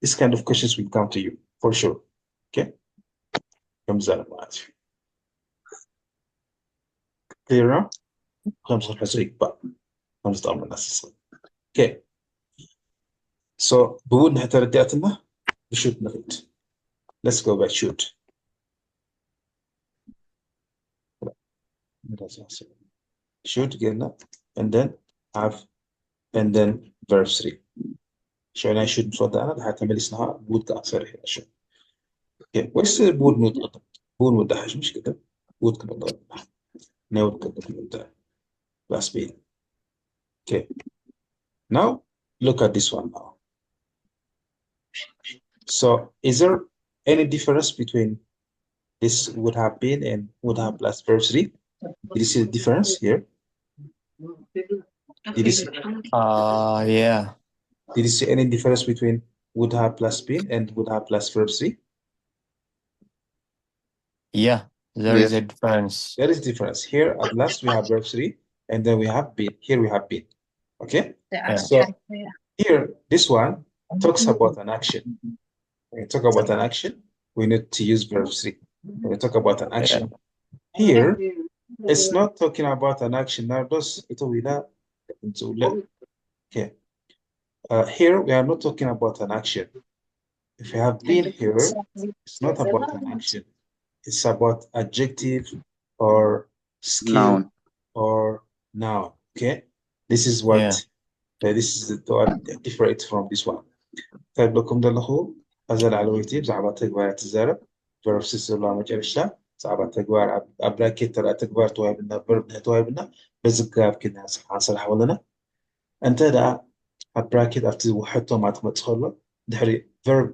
this kind of questions will come to you for sure okay كم زار ماتي clear now خمسة حسيك بقى خمسة طعم الناس okay so بقول نحتاج ردياتنا بشوت نغيت let's go back shoot shoot قلنا and then have and then verb 3. So I should صوت أنا حتى مليسناها بود كأكثر هنا شو. Okay. وإيش بود نوت بود مدحش مش كده. بود كده نود كده last beat. Okay. Now look at this one now. So is there any difference between this would have been and would have plus verb 3? Did you see the difference here? Did you see, yeah. did you see any difference between would have plus been and would have plus verb 3? Yeah, there is Yes. a difference. There is difference. Here at last we have verb 3 and then we have been. Here we have been. Okay? Yeah. So here, this one talks about an action. When we talk about an action, we need to use verb 3. When we talk about an action. Here, it's not talking about an action. Now, okay. Here, we are not talking about an action. If you have been here, it's not about an action. It's about adjective or skill Noun. or noun. Okay? This is what this is what different from this one. طيب لكم دلخو أزل على ويتي بزعبة تقوار تزارب verb سيس الله مجرشة زعبة تقوار أبراكي ترى تقوار توابنا verb توابنا بزقاب كنا حاصل حولنا أنت دا أبراكي أفتي وحطه ما تدخله دحري verb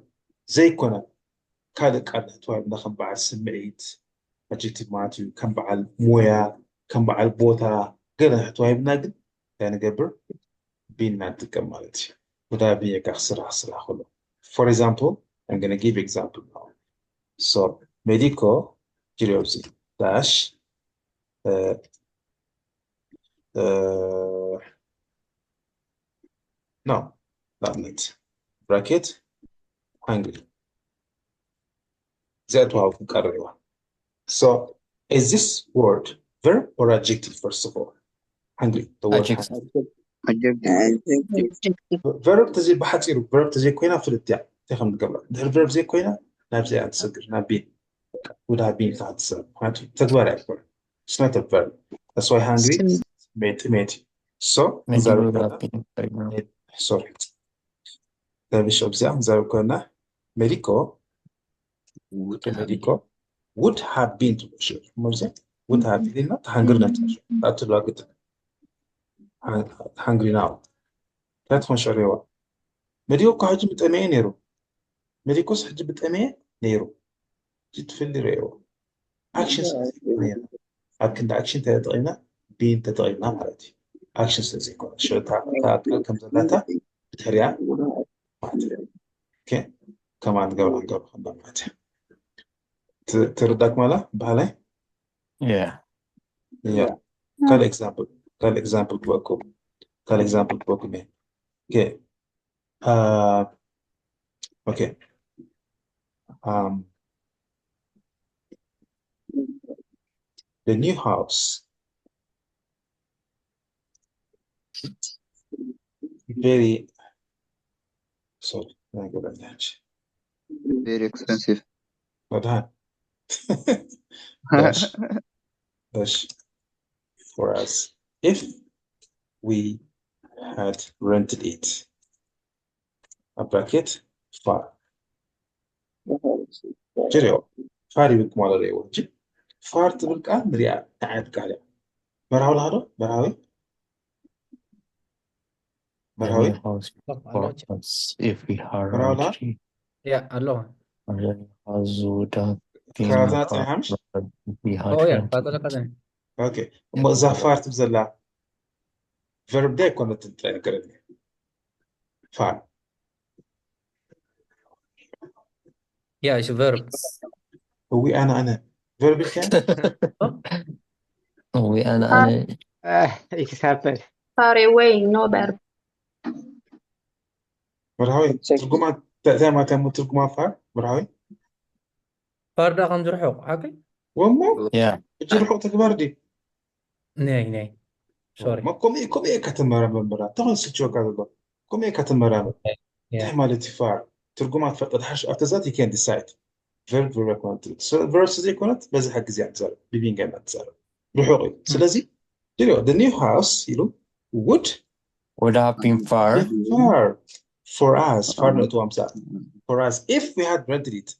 زي كنا كذا كذا توابنا خم بعد سمعيت adjective ماتيو كم بعد مويا كم بعد بوتا كذا توابنا قد يعني قبر بينا تكملتي وده بيك أخسر خلو. For example, I'm going to give example now. So, medico curiosity dash no, not it. Bracket hungry. That what we carry. So, is this word verb or adjective first of all? Hungry. The word Adjective. Adjective. verb تزي بحثير verb تزي كوينا في الاتيا تخم قبل ده verb زي كوينا ناب زي أنسجر نابين would have been that تدوار أكبر. It's not a verb. That's why hungry made. So Maybe we would have been. sorry. ده بيشوف زي زارو كنا medico would have been to sure مرزق would have been not hungry not that's the logic hungry now لا تكون شريوة medico كحاجة بتأمين نيرو medico حاجة بتأمين نيرو جد في اللي ريو actions لكن action تدقينا بين تدقينا مالتي actions زي كذا شو تعال كم زلاتة بتهريع اوكي كمان قبل خلنا مالتي تردك ماله بحاله Yeah. قال example بوكو مين اوكي اوكي the new house very sorry I go back that Very expensive. dash for us if we had rented it a bracket far جريو فاري بك مالا ريو جي فار تبقى مريا تعاد قاعدة براوي هذا براوي The new house for us if we had rented. Yeah, allo. The new house would have been كراتات for همش us if we had Oh yeah, rented. فاقول لك هذا. اوكي زافار تبزلا verb ده كنت تتكلم فار Yeah, it's a verb. هو انا verb كان أنا example. Far away, no verb. براوي ترجمة تأتي تم ترجمة فار براوي فردا kan جرحوق عاقل. ومو yeah. جرحوا تكبر دي ناي. Sorry. ما كم كتمرة من برا تغن سيتشو كذا كم كتمرة Yeah. تحمل فار ترجمة فترة حش أتزاتي كان decide verb كنت verb زي كنت بس حق زي أتزار بيبين جانا أتزار روحوا سلازي the new house يلو would would have been far far for us far not to أمسا for us if we had rented it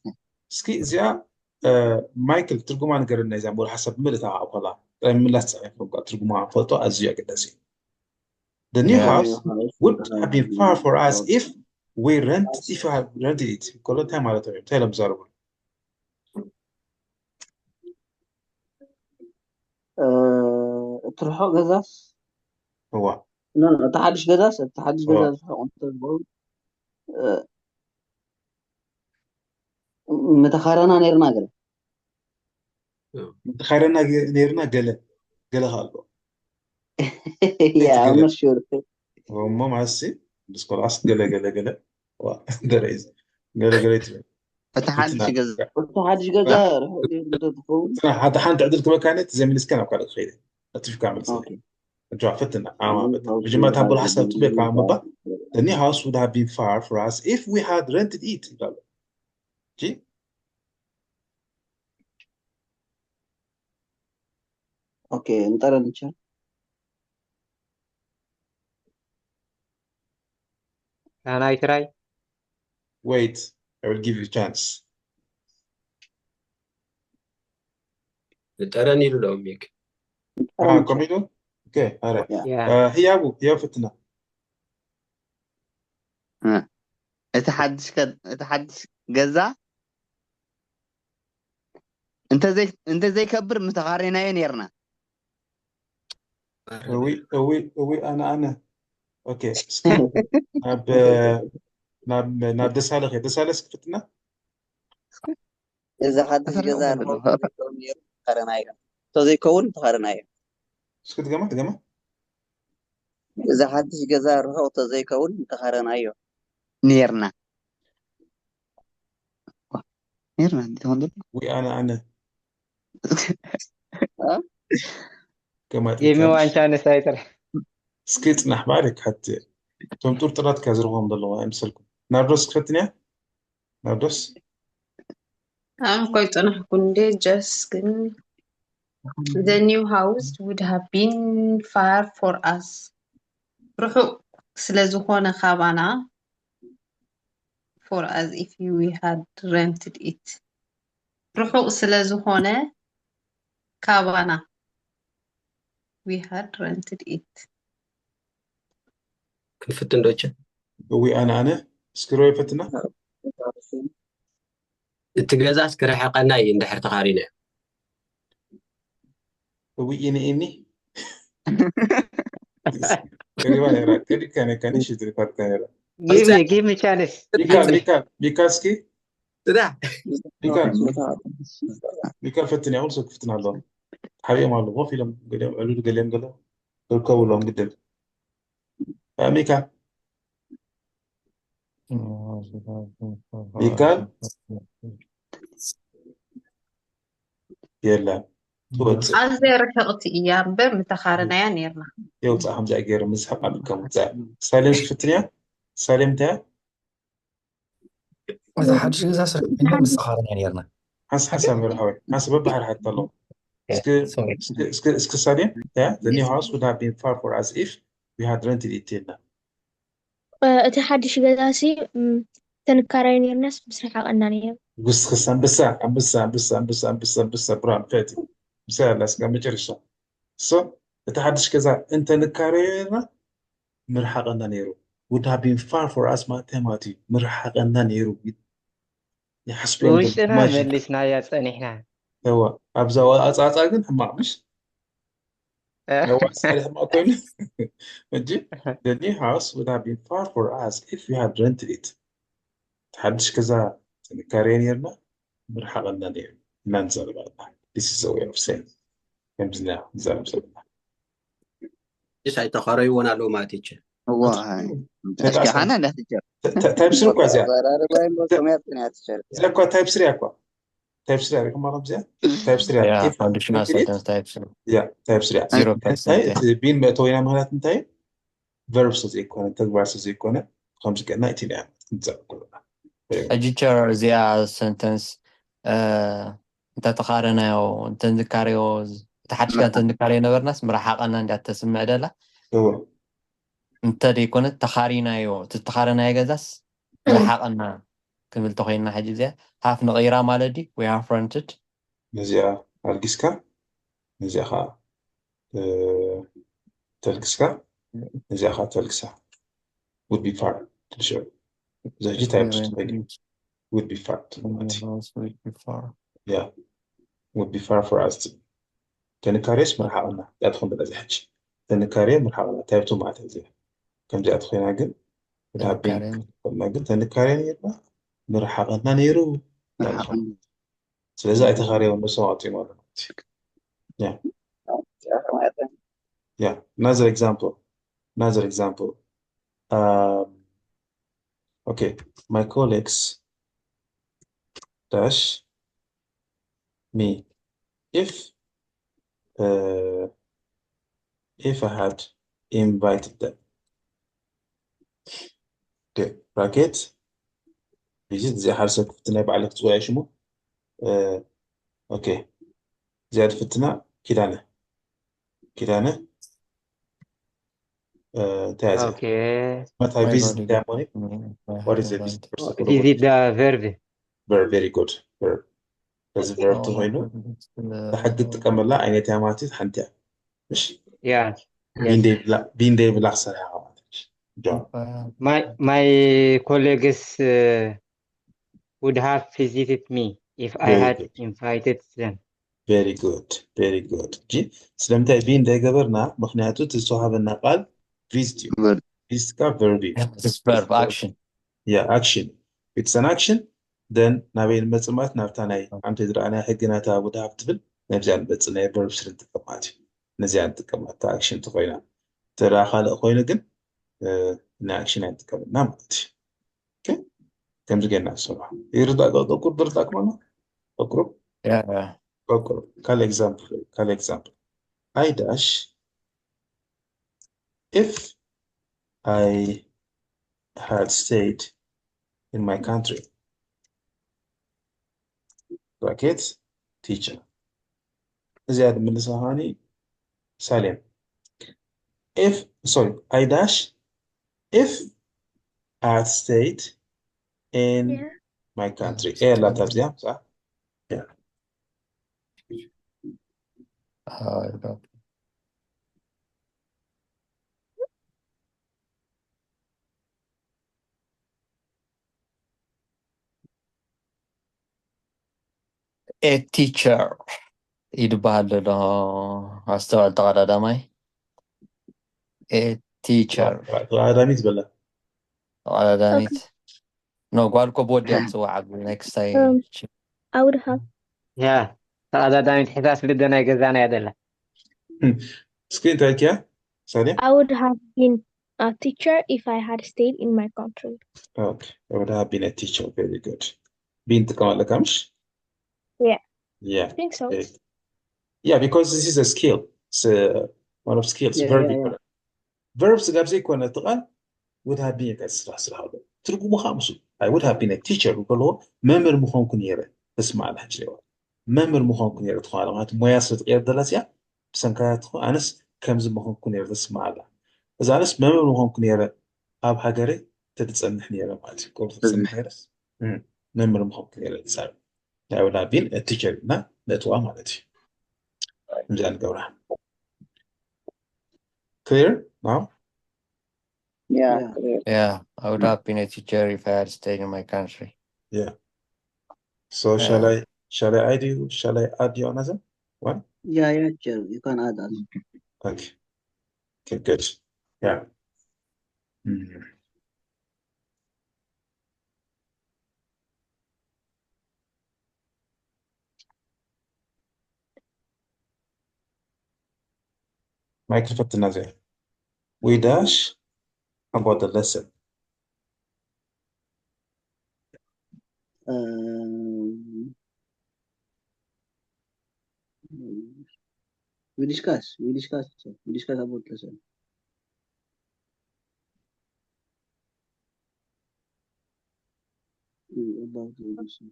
سكي زيا مايكل ترجمان قررنا إذا بقول حسب ملتا عقلا من لا تصحيح فوق ترجمان فوتو أزيا قداسي the new Yeah. house would have been far for us if we had rented it كل time على طول تلا بزاربون تروحوا جزاس هو لا تحدش جزاس تحدش هو جزاس أنت تقول متخارنا نيرنا قال خيرنا نيرنا قال خالو يا قال مشهور هم معسي بس خلاص قال دريز قال فتحدش جزء تحدش جزاس روحوا تدخل حتى حانت عدل كما كانت زي من السكان وقال خير أتفق كامل سيد أوكي رجع فتنا the عام new بد house بجماعة would تقول have حسب تبي been كام بقى the new house would have been far for us if we had rented it قال جي أوكي نترى نشوف أنا try. wait I will give you a chance تراني له أمك نترى نشوف كوميدو اوكي alright يا Yeah. هي فتنا تحدش جزء انت زي كبر متقارنين نيرنا هوي انا اوكي سكي ناب ناب دسالة فتنا إذا حدش جزاس روحوا تخارنا تزي كون تخارنا سكت جماعة إذا حدش جزاس روحوا تزي كون تخارنا نيرنا دي هون وي انا ها كما Give me one تكلم chance later. سكت نحبارك حتى توم تور طلعت كازرهم ضلوا امسلكم ناردوس فتنيا ناردوس I'm quite unhappy just the new house would have been far for us روحوا ስለዝኾነ ካባና for us if we had rented it ርሑቕ ስለዝኾነ ካባና we had rented it كنفتن دوتشا وي انا سكروي فتنا التجازات كراحة قناي اندحر تقارينا وي اني قريبا كان ايش يدري فرق كان Give me chance. ميكال سكي تدا ميكال فتني اول سوق فتنا الله حبيبي مالو ما فيلم قالوا الكو لهم جدا ميكال ميكال يلا توت أزي رحقت إياه بر متخارنا نيرنا يوتا حمزة غير مسحب على كم سالم فتنيا سالم تا وإذا حدش جزاس إنه مستخارن يعني يرنا حسب الحوي حسب البحر حتى الله sorry اسك سالم yeah the new house would have been far for us if we had rented it till እቲ ሓድሽ ገዛሲ ተንካራይ ነርናስ ምስራሕ ኣቐና ነይሩ قص خص أنبسا بران فاتي مسا لاس كم مجرشة so تحدش كذا أنت نكارينا مرحقنا نيرو would have been far for us ما تماتي مرحقنا نيرو يحسب عند وش أنا ماشي مليش نايا صنيحنا. هو أبزا أتعاقن حما مش هو صحيح ما كون مجي the new house would have been far for us if we had rented it تحدش كذا نكارينا مرحقنا نيرو ننزل بعدها this is a way of saying يمزنا نزل بسرعة إيش هاي تقاري وانا لو ما تيجي هو هاي أشكي حنا لا تجر تايب 3 كويس يعني زي زي تايب 3 أكوا تايب 3 كم مرة زين تايب 3 Yeah, if conditional sentence types يا تايب 3 0% هاي بين توينا مهلات انتهي verbs زي كونه تدبر زي كونه خمس كنا نايتين يعني نزل كلنا أجيتشر زي sentence أنت تقارنه أو أنت ذكريه تحدش كان تذكريه نبرناس مرحقنا عند تسمع دلا هو انت دي كنت تخارينا يو تتخارنا يا جزاس رحقنا كمل تخيلنا حاجة زي هاف نغيرها مالدي we have rented نزيا أرجسكا نزيا خا تلقسكا نزيا خا تلقسا would be far to sure زي type would be far to yeah would be far for us to تنكاريس مرحبنا يدخل بلا زي حاجة تنكاري مرحبنا تايبتو ما تزي كم جاء تخينا قل would have been ما قلت تنكاري يبقى مرحبنا نيرو مرحبا سلازا أتخاري ونسوا عطينا ولا yeah yeah another example okay my colleagues dash me if I had invited them okay bracket بيجي زي حرسة فتنة بعلق تسوي شمو okay زيادة فتنة كدانة تازي Okay. متى visit داموني what is it Visit the verb. very good verb بس verb تهينو تحدد تكمل لا عيني تاماتي حنتي مش Yeah. بين دي بلا صراحة John My colleagues would have visited me if I had invited them. very good جي سلمتها بين دي قبرنا مخنياتو تسوحبنا قال visit you visit ka verb It's verb action yeah action it's an action then نابين مصمات نافتاناي عم تدرى حقنا تابو هافتبل نبزان بتصنع verb سرنت تقماتي نزيان تقمات action تقوينا ترى خالق خوينا قن action تقمنا مالتي okay كم زقنا صراحة يرضى قدر ذاك مانا أقرب yeah أقرب كال example I dash if I had stayed in my country bracket teacher زيادة من لساني سالم if sorry I dash if I had stayed in my country إيه لا ترجع صح yeah a teacher يدبال له استوعب تقعد دامي a teacher هذا ميز بلا على دانيت no قالكو بودي أتسوعد next time I would have Yeah. هذا دائما حساس بدنا يجزانا يدله. سكرين تايك يا سالم I would have been a teacher if I had stayed in my country. okay I would have been a teacher very good بنت كمان لكمش Yeah, yeah I think so. yeah because this is a skill it's one of skills verb verbs قبل زي كنا تقال would have been كسر هذا ترجمة خامسة I would have been a teacher بقول هو ممر مخون كنيرة اسمع الحجة ممر مخون كنيرة تخاله ما مياسة غير دلاسيا بس كانت أنس كم زم مخون كنيرة اسمع له إذا أنس ممر مخون كنيرة أب حجري تتسأل نحنيرة مالتي قول تتسأل نحنيرة ممر مخون كنيرة تسأل I would have been a teacher لا نتوى مالتي مجال قورها clear now yeah I would have been a teacher if I had stayed in my country yeah so shall I add you another one Yeah, you can add us. Okay, good. Yeah. Mm. Microphone النازل. We dash about the lesson. We discuss about lesson.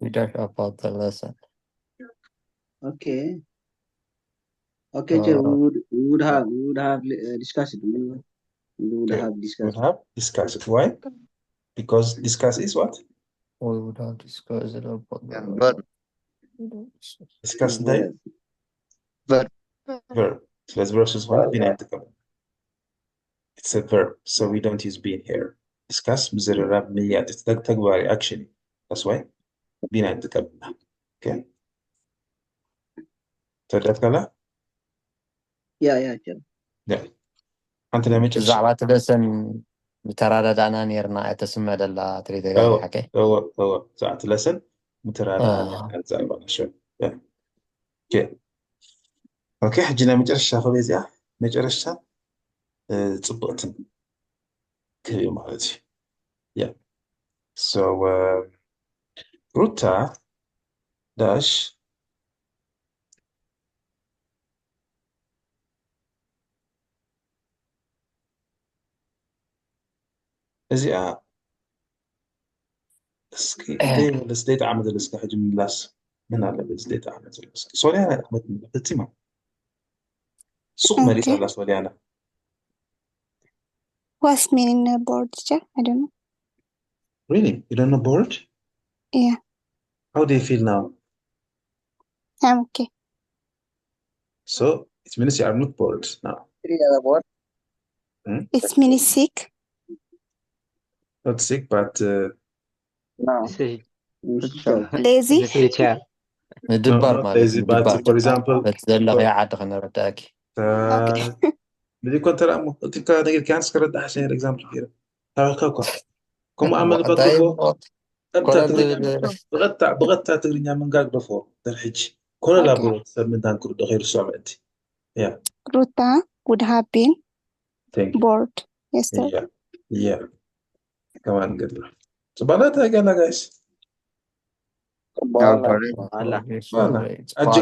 we talk about the lesson Okay, chair, we would have discussed it. We would Okay. have We discussed. would have discussed. Why? Because discuss is what? We would have discussed it about Verb. Discuss day. Verb. Verb. So let's versus one. It's a verb, so we don't use being here. Discuss مزررة بنيات. It's تكباري actually. That's why being at the cabin. Okay. تردد كلا؟ Yeah, sure. Yeah. أنت لما تشوف. الزعبات لسن مترادد أنا نيرنا أتسمى دلا تريد غير حكي. هو زعت لسن مترادد أنا زعبان شو. Yeah. Okay. Okay. حجنا مجرشة خليزة. مجرشة. تبغتن. كذي مالتي. Yeah. So Ruta dash إذا السديت عمد الاسك حجم اللاس من على السديت عمد الاسك سوري أنا أحمد من التيمة سوق مريض على سوري أنا. What's meaning board teacher? I don't know. Really? You don't know bored? Yeah, How do you feel now? I'm okay. So it means you are not bored now. It's meaning sick. Not sick, but No. Lazy. no, not lazy. But for example, بدي كنت رأمو تلك نقول كان سكرت أحسن example كده. كوكا كم عمل بقى بغتا تقرينيا من قاعد بفور الحج كل لا برو من دان كرد غير سمعتي. Yeah. Ruta would have been bored yesterday. Yeah. كمان قدر. سبحانه قال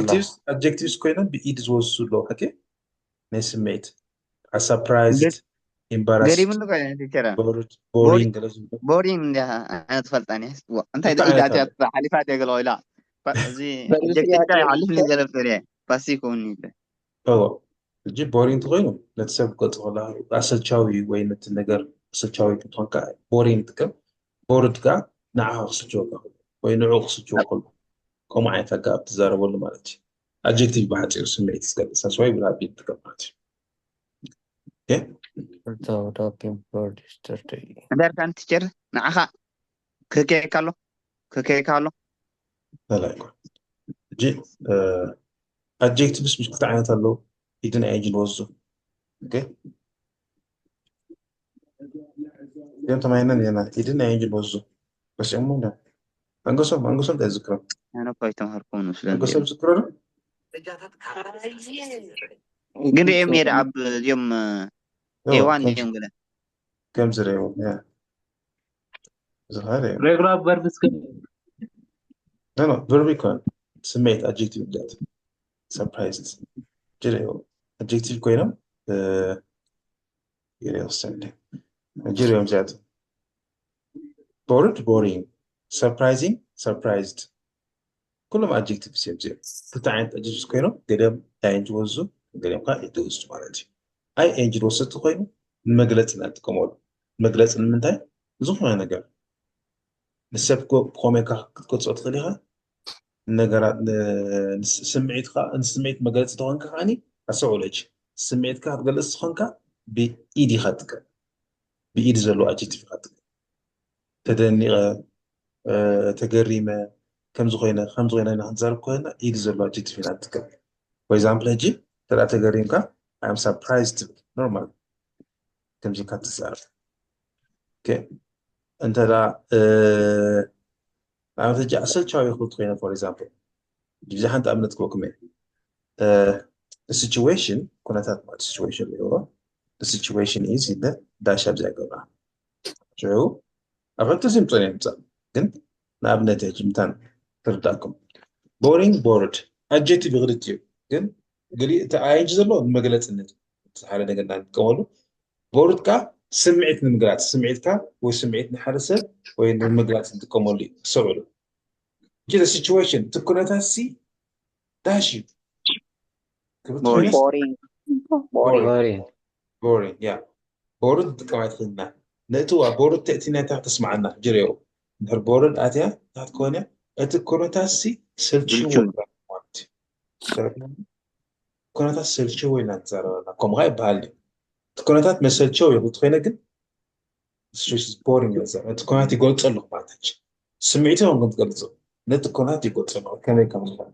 guys. Adjectives كوينا بإيد زوج سلو هكي. نسميت. Surprised. Embarrassed. Boring. Boring ده أنا تفلتني. أنت إذا حلفات يقولوا لا. زي adjective كاي حلفني زلف تريه. بس يكون نيته. تجيب بورينج تغيره لا تسبقت ولا أصل شاوي وين النجار أصل شاوي بتوقع بورينج تكم بورد كا نعه أصل شوكا وين عوق أصل شوكا كم عين ثقة بتزار ولا مالتي adjective بعد يسمى يتسكت ساسوي ولا بيت تكم مالتي. Okay. أنت كان تشر نعها كيكي كالو. لا جي adjectives مش كتعين تلو يدنا أجل وزو. Okay. يوم تماينا نينا يدنا أجل وزو بس يومنا أنقصهم تذكره. أنا كويس مهركون وسلام. أنقصهم ذكره. قري أمير عب يوم إيوان يوم قله. كم زريو يا زهري. regular verb is لا verb يكون سميت adjective ذات surprised جريو adjective كوينم جريو سمي جريو مزاد boring surprising surprised كلهم adjective سيبزي تتعين adjective كوينم قدام تعين جوزو قدام قا يدوز مالتي أي إنجل وسط كوينم المجلس ناتكمل المجلس المنتهي زخمة نجار نسبكو بخوميكا كتصوت خليها نجارات سمعت مجلس تهانك عني أسولج سمعتك هتجلس تهانك بإيدي خدك بإيد زلوا أجتي خدك تدني تجريمة كم زغينا خم زغينا نهزار كوينا إيد زلوا أجتي في خدك for example هجي ترى تجريمك I'm surprised normal كم زي كاتسار okay أنت لا أنا تجي أصل شو يخوض خينا for example جزء حنت أمنت كوكمة the situation كنا تات situation اللي هو the situation is إذا داش أبزع قرا شو أفكر سيمتون يمتى كن نابنا تيجي متان ترداكم bored adjective غريتيو كن قلي تعايج زلوا مقالة النت حالة نقدر نقوله bored كا سمعت المقالات سمعتك وسمعت نحرسه وين المقالات نتقوم لي سؤال كذا situation تكون تاسي داشي Boring. boring yeah بورد كمان خدنا نتوى بورد تأتينا تحت تسمعنا جريو نهر بورد آتيا تحت كونيا أتكونتاسي سلشي زلشوي ولا مالتي كونتاس سلشي ولا نزارنا كم غايب بالي تكونتات مسلشي ولا بتخينا جن شوش بورينج نزار تكونتي قلت له ما تجي سمعتي ولا قلت قلت نتكونتي قلت له كم كم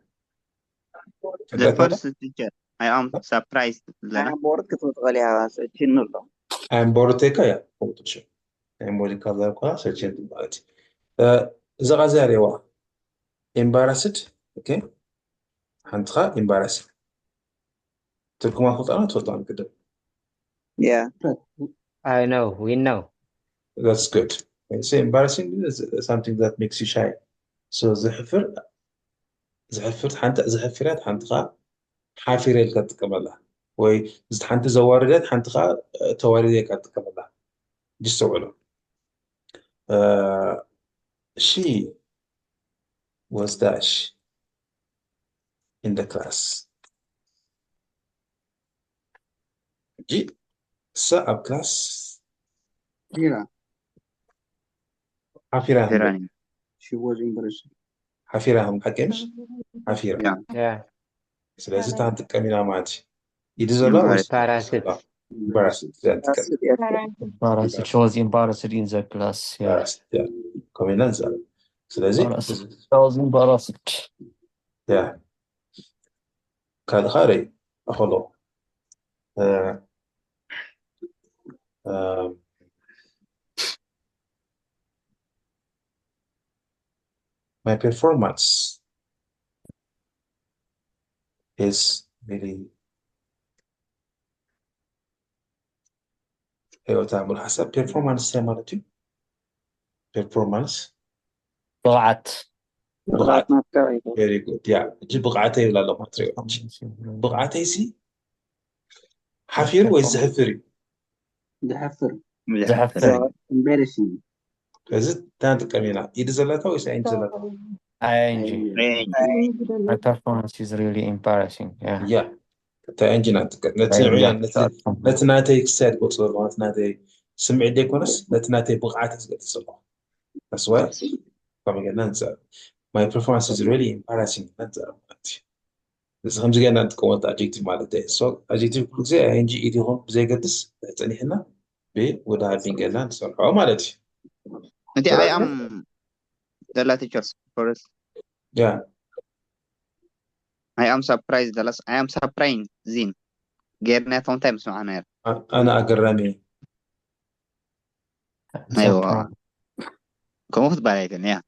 the first teacher I am surprised أنا لنا بورد كنت متغليها شنو له I'm bored تيكا يا قلت شو I'm bored كذا كذا سلشي مالتي زغازاري وا embarrassed okay هنتخا embarrassed تركم أخذ أنا تفضل كده yeah I know, we know. that's good okay, so embarrassing is something that makes you shy so زحفرت حنت زحفرات حنتخا حافرة اللي كتقبلها وي زد حنت زواردات حنتخا تواردية كتقبلها دي سؤاله she was dash in the class جي سا class Hira, حافرة هم Irani she was embarrassed. حافرة هم حكمش حافرة yeah Yeah. سلازي تانت كامينا ماتي يدزولا embarrassed Parasite. embarrassed ذات that's it yeah embarrassed. She was embarrassed in the class. Yeah. embarrassed yeah كامينا نزال سلازي Embarrassed. I was embarrassed. yeah كان خاري أخلو uh, uh, my performance is really أيوة تعمل حسب performance يا مالتي performance طلعت. بقعت ما بتاعي very good yeah جي بقعتي ولا لا ما تري بقعتي سي حفير ويزهفري Dehaffer, زحفري. embarrassing. فزت تانت كامينا إيد زلاتا ويس عين زلاتا ING. range My performance is really embarrassing. Yeah. yeah تا انجي ناتك ING. نتناتي يكساد بوصل نتناتي سمع ديكونس نتناتي بقعتي زغت الصبح that's why كما قلنا ننسى my performance is really embarrassing ننسى بس خمس جانا نتكون adjective مالته so adjective كل زي انجي إيدي هون بزي قدس تاني هنا ب وده هالبين قلنا نصرح أو مالتي Nanti I am the last teacher first yeah I am surprised the last I am surprised زين غيرنا sometimes معنا أنا أقراني أيوة كم خد بالك يا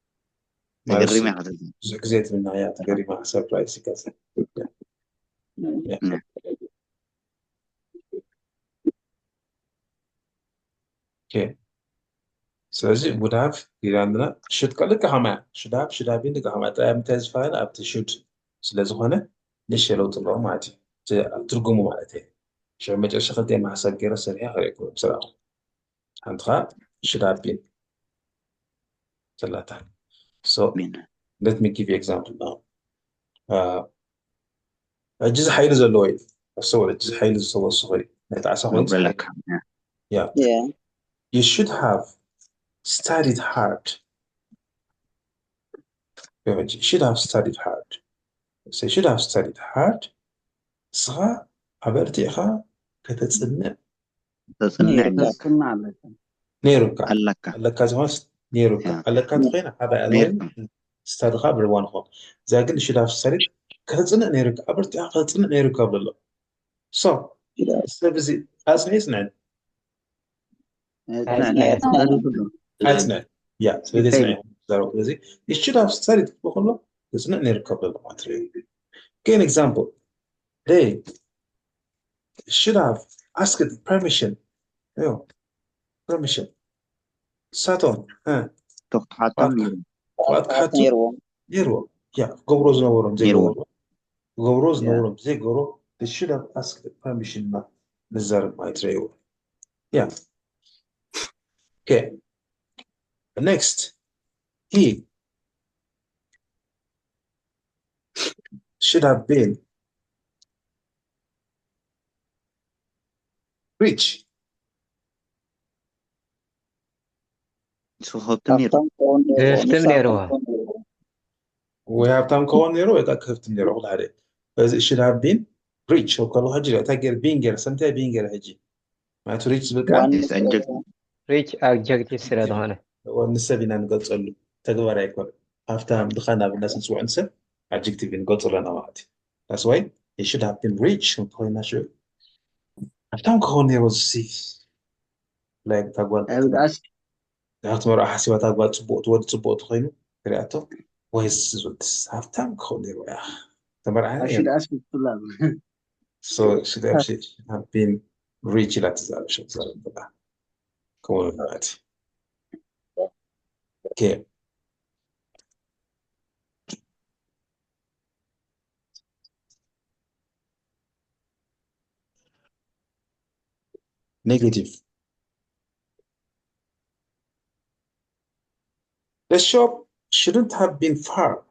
تقري ما حصل زكزيت من نهايات قريبة سربرايز كذا yeah okay ስለዚህ would have ይላልና should ልክ ሀማ should have should have ልክ ሀማ ምታዝ ፋይል ኣብቲ should ስለዝኾነ ንሽ ለውጥ ኣለዎ ማለት እዩ ትርጉሙ ማለት እዩ ሸ መጨረሻ ክልተ ማሕሰብ ገይረ ሰሪሐ ክሪእኩ ብስራዕ ሓንትኻ should have been ዘላታ so let me give you example now ሕጂ ሓይሊ ዘለዎ እዩ ሰው ሕጂ ሓይሊ ዝተወስኹ እዩ ናይ ጣዕሳ ኮይኑ yeah yeah you should have studied hard you should have studied hard so you should have studied hard ስኻ ኣበርቲዕኻ ከተፅንዕ ነይሩካ ኣለካ ዝኾንስ ነይሩካ ኣለካ እንተኮይና ሓባይ ኣልወይን ስታድኻ ብርዋን ኾን እዛ ግን should have studied ከተፅንዕ ነይሩካ ኣበርቲዕኻ ከተፅንዕ ነይሩካ ብሎ so ስለዚ ኣፅንዒ ፅንዕን ኣፅንዕ ያ ስለዚ ፅንዒ ስለዚ you should have studied ብከሎ ተፅንዕ ነይሩካ ብሎ ማለት እዩ Okay, an example. They should have asked permission. Yo, permission. Saturn. Nero. Yeah, Gobros no worm. Gobros no worm. They goro. They should have asked permission. Not Nazar my trail. Yeah. Okay. Next, he should have been rich. صوتهم نيرو هفتم كون كفتم نيروا وهافتام كون نيرو يتا كفت نيرو ولا عليه بس it should have been rich وقالوا هجي تاجر بينجر سنتها بينجر هجي ما تريتش بالكان is adjective ريتش adjective سرد هنا ونسبينا نقص له تقدر يكون هافتام دخلنا بالناس نسوع نسب adjective نقص لنا واحد that's why it should have been rich وقالنا شو هافتام كون نيرو سي like تقول I would ask, هات مرة حسيبة تقول تبوت خينو كرياتو ويس زودس هافتام كون نيرو يا تمر I عيني should ask it to love. so should have been rich لا تزال شو تزال بلا كون نوعاتي okay negative the shop shouldn't have been far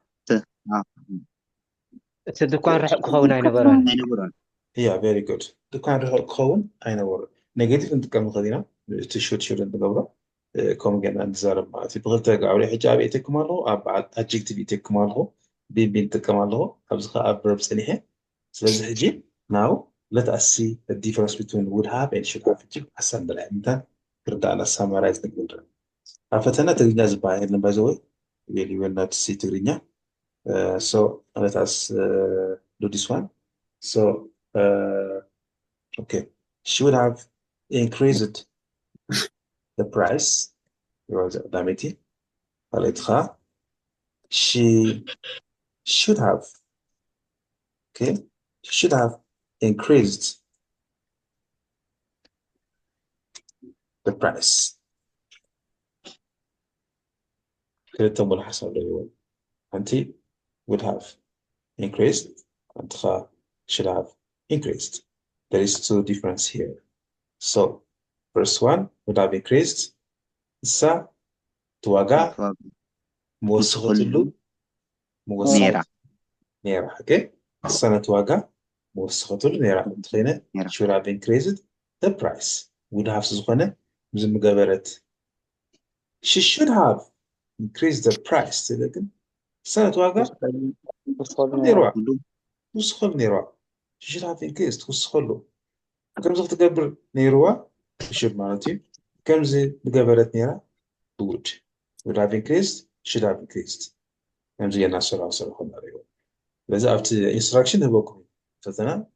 تدكان رح كهونا ينبرون نيرو yeah very good دكان رح كون أين ور negative أنت كم خدينا تشوت shouldn't قبله كم جنا نزار ما في بغيت أقول حجاب يتكمله أبعد adjective يتكمله بين تكمله أبزخ adverbs إنها سلزح حجي now let us see the difference between would have and should have حجي حسن بلا أنت ترد على summarize نقول عفتنا ترينا زباين لما زوي really will not see ترينا so let us do this one so okay she would have increased the price قدامتي قالتها she should have okay she should have increased the price كده ملاحظة اللي أنت would have increased قالتها should have increased there is two difference here so first one would have increased ሳ تواقع موسخة موسخة نيرة نيرة اوكي السنة واقع موسخة نيرة تخينة should have increased the price would have سخنة مزم مقابلت she should have increased the price لكن السنة واقع نيرة وسخل نيرة she should have increased وسخله كم زغت تقبل نيرة should مالتي كم زي مقابلت نيرة would have increased should have increased كم زي الناس صراحة عليه لذا أفتي instruction هبوكم فتنا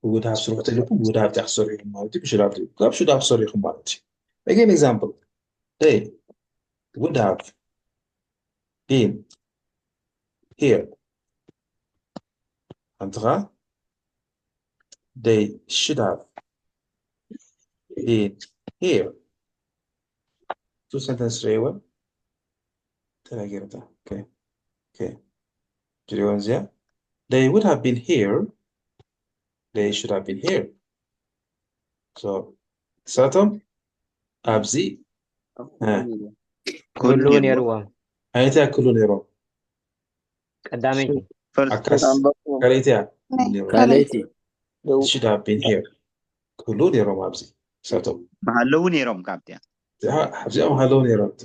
would have سرعة لكم would have تحصر يهم مالتي should have قاب should have صار يهم مالتي again example they would have been here أنتغا they should have been here two sentence ريوة تلاقي رتا okay okay جريوان زيا they would have been here they should have been here so ساتم أبزي كلون يروى أيتا كلون يرو قدامي عكس كاليتا كاليتي should have been here كلون يرو أبزي ساتم محلو نيرو كابتن حبزي أم هلون يرو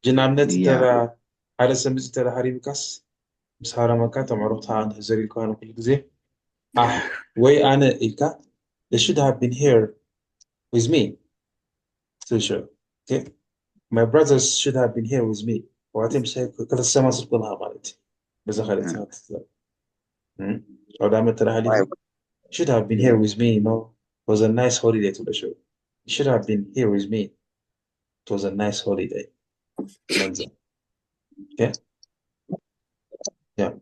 جنامنت ترى على سمز ترى حريم كاس بس هارا مكان تمعروف عن هزاري الكوان كل جزء way أنا إلكا they should have been here with me so sure okay my brothers should have been here with me وعتم شيء كل السما سكونها مالتي بس خليتها أو دام ترى هالي should have been here with me you know it was a nice holiday to the show you should have been here with me it was a nice holiday منزل okay yeah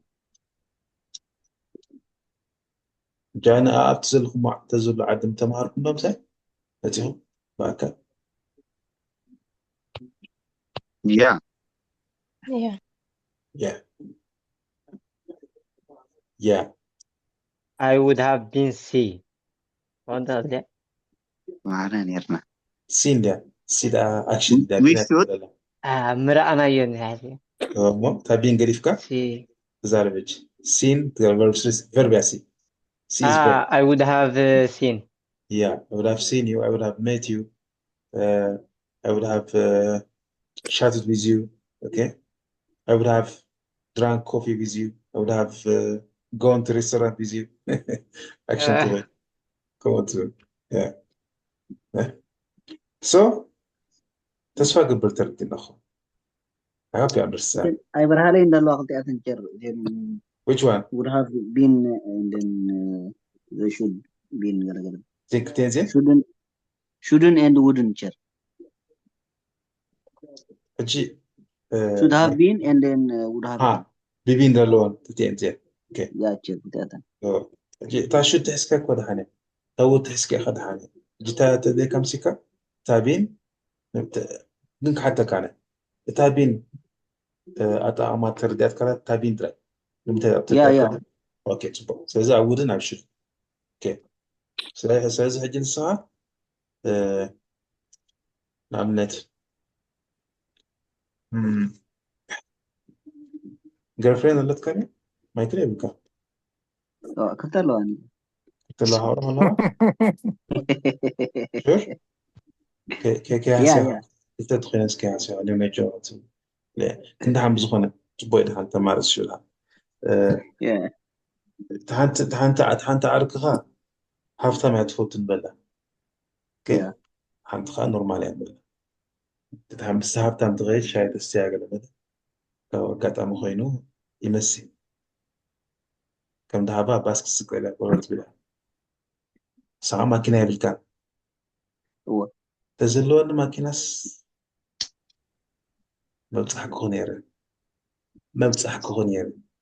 جانا أعتزلكم واعتزل عدم تمهاركم بمسا أتيهم باكا yeah Yeah. yeah yeah I would have been C what does that معنا نيرنا seen ده see the action ده we بنا should ولا لا مرة أنا ينهي مو تابين قريفكا C زاربج seen the verb يا see see is verb I would have seen yeah I would have seen you I would have met you I would have chatted with you. Okay, I would have drank coffee with you. I would have gone to restaurant with you. Action to it. Come on to yeah. Yeah. So تسفى قبل ترتين أخو. I hope you understand. I would have in the law that Which one? would have been and then they should be in Think تنزل? shouldn't and wouldn't chair. أجي Should have been and then would have been. بيبين دلون تنزل. Okay. Yeah, chair that. أجي تاشو تحسك كده هني. تو تحسك أخذ هني. جتا تدي كم سكة؟ تابين. نك حتى كان. تابين. أتا أما ترديات كلا تابين ترى. Yeah. Okay, super. So I wouldn't have should. Okay. So هجين الساعة. نعملت. girlfriend اللي تكلم ما يكلم بك. كنت له أنا. قلت له هورا ولا؟ شو؟ كي هسه. تدخل ناس كي هسه اليوم يجوا. لا كنت هم بزخنة. تبغى تحن تمارس شو لها. تحن تعرفها. هفته ما تفوت البلد. كي. حن تخا نورمال يعني. تتهم بس هفته تغير شايد السياق البلد. لو قطع مخينو يمسي. كم دهبا بس كسكولة ورد بلا. ساعة ماكينة بالكان. تزلون ماكيناس. مبتح كونيرة.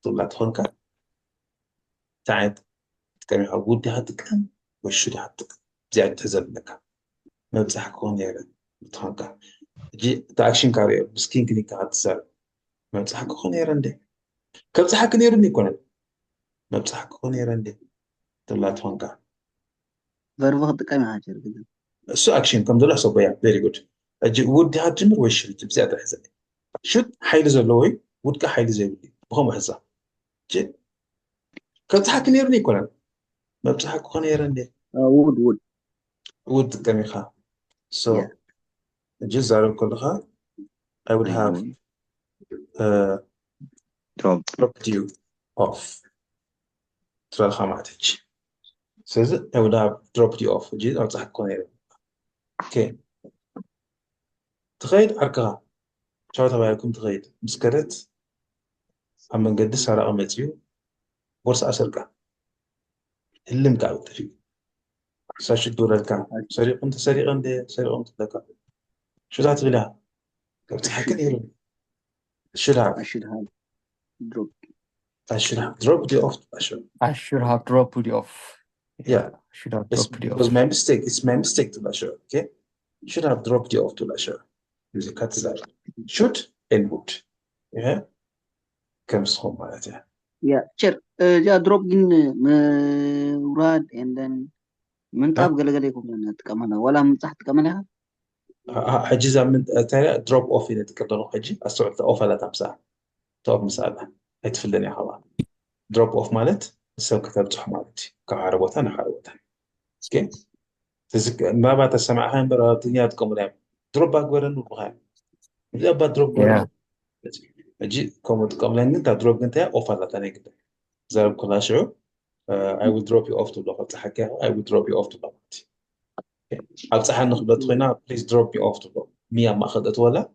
طلعت هونكا. تعد. كم يعود دي هاتك. وشو دي هاتك. زيادة تزل لك. مبتح كونيرة. بتهونكا. جي تاكشن كارير. مسكين كني كهات سر. مبتح كونيرة دي. كم تح كونيرة دي كونه. مبتح كونيرة دي. طلعت هونكا. verb كم هاجر كده. سو اكشن كم دول حسب very good. اجي ودي هاتجمر وش اللي بزيادة حزن. شد حيل زلوي ودك حيل زلوي بخم حزة. جي كم تحكي نيرني كلام ما بتحكي خان يرندي. would كم يخا. So جزء على كلها I would have dropped you off. ترى الخاماتج. So I would have dropped you off. جزء أو تحكي خان يرندي. Okay. تغيد أركها. شو تبغى يكون تغيد مسكرت. أما نقدس على أمتيو. بورس أسرقة. اللي مقاوت فيه. ساشد دور الكام. سريق أنت سريق عندي سريق أنت ذكاء. شو ذات غلها؟ قلت حكني يرون. I should have dropped you off. I should have dropped you off. Yeah. I should have It's, dropped you it was off. my mistake. It's my mistake to Lasher. Okay. Should have dropped you off to Lasher. Use a cut that. Should and would. Yeah. Comes home ማለት ያ ቸር ያ ድሮፕ ግን ምውራድ እንደን ምንጣብ ገለገለ ይኮነ ተቀመና ወላ ምንጣፍ ተቀመና حجي زمان ترى دروب اوف إذا تقدروا حجي أسرع اوف على تمسح توب مسألة هتفلني حوا دروب اوف مالت سو كتبت حمالتي كعربوتها أنا حربوتها اوكي ما بعد السماعين برا الدنيا تقوم لهم دروب باك ورن وبغاي إذا بدروب ورن أجي كم تقوم لهم أنت دروب أنت اوف على تاني كده زارب كل شيء I will drop you off to the حكي I will drop you off to the أبصح نخبط هنا please drop me off to the مية ما أخذت ولا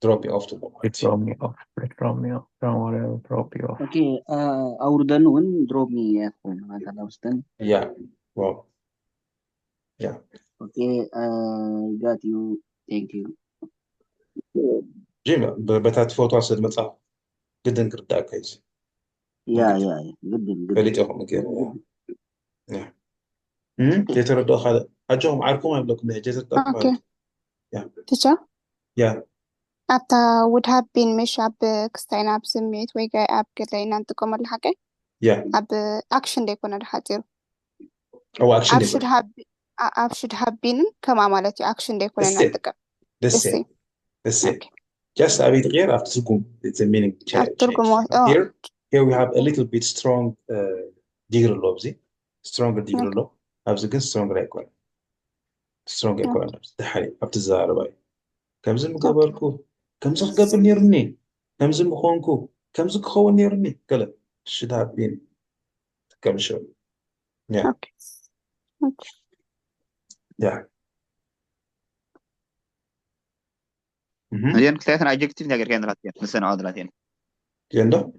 drop me off to the drop me off don't worry I'll drop you off okay أوردن ون drop me يكون هذا أوردن yeah wow yeah okay got you thank you جيم بتات فوتو أصير متصح جدا كردا كيس يا جدا فليت أخو مكير يا تيتردو هذا أجهم عاركم ما يبلكم لهجة Okay. yeah Teacher? yeah أتا would have been مش أب كستينا بسميت ويجا أب كتلينا نتقوم الحكي yeah أب action دي كنا الحاجة أو action أب should have been كما مالتي action دي كنا نتقوم the same just a bit غير after تقوم it's a meaning change here we have a little bit strong digger lobsy stronger digger lob أبزقن stronger equal strong equal ده حالي أبتزار باي كم زين مقابلكو كم زخ قبل نيرني كم زم خونكو كم زخ خون نيرني كلا should have been كم شو yeah Okay. Okay. yeah زين كتير أنا adjective نقدر كأن راتين مثلا عاد راتين كيندو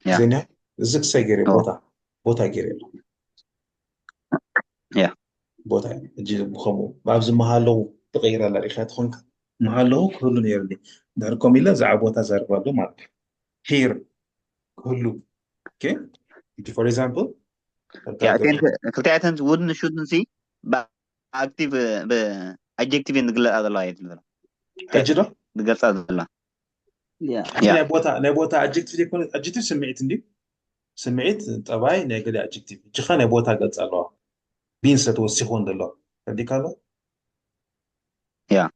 يا زين زك سيجري أو بوتا جري يا بوتا جي بخمو بعض محلو تغير على ريخات خونك محلو كله نيرني داركم إلا زعبوتا زربالو مال here كله okay for example كأتين كتير wouldn't shouldn't see active ب adjective نقول هذا لا يدل أجرا نقول هذا لا يا يا نبوتا adjective يكون adjective سمعت عندي سمعت طبعا نقول adjective جخا نبوتا قد الله بين ستوسخون دلله عندي كذا يا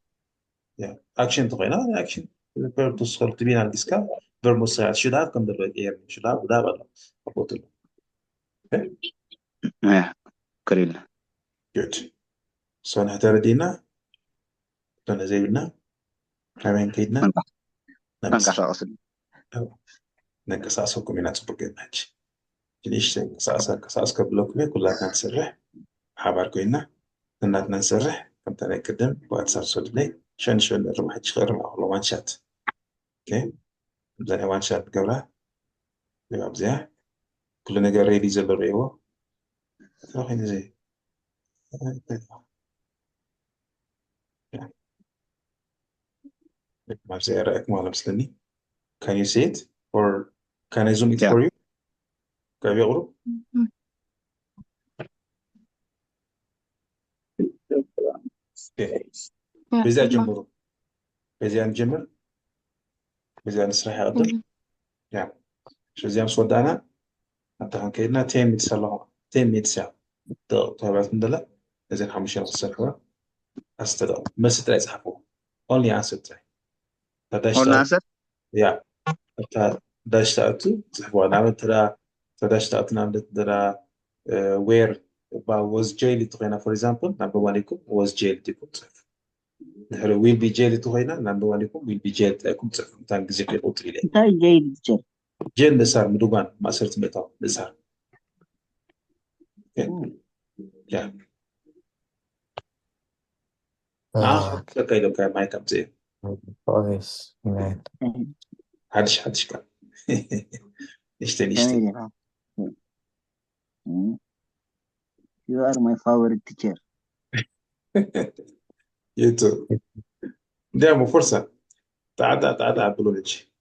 yeah action تقينا action verb تسخر تبين عن ديسكا verb مساعد should have كم دلله ايه should have وده بلا أبوت له okay يا كريل good so نحتار دينا لنا زي بنا كمان كيدنا نانكا نمس أصلا نكساسو كمينات سبقين هاتش جنيش كساس كبلوك مي كلها كانت سرح حبار كوينا كنا نسرح كنت أنا أقدم وأتصل صدني شون الرمح تشغر والله وان شات اوكي بدنا وان شات قبلها اللي بزيها كلنا قري لي زل الريوة تروحين زي ما زي رأيك ما لمسلني can you see it or can I zoom it يا for you كيف يغرب اوكي Yeah. بزي أجمره بزي أنجمر بزي نسرح أقدر يعني شو زي مسودانا حتى هن كيدنا 10 ميت سالة 10 ميت ساعة طيب من دلة إذا حمشي السرحة أستدعى ما سترى يسحبوا only answer ترى هو تداشت ناصر يا تداشت تحبوا نعمل ترى تداشت نعمل ترى where was jail تغينا for example number one يكون was jail تكون صف نحن will be jail تغينا number one يكون will be jail تكون صف مثلا جزء قلت لي انت جيد تشر jail نصار مدوبان ما صرت متى نصار يا كذا كذا ما يكمل زين كويس حدش كان نشتري تمام you are my favorite teacher يوتيوب دعموا فرصة تعال عبدالوجي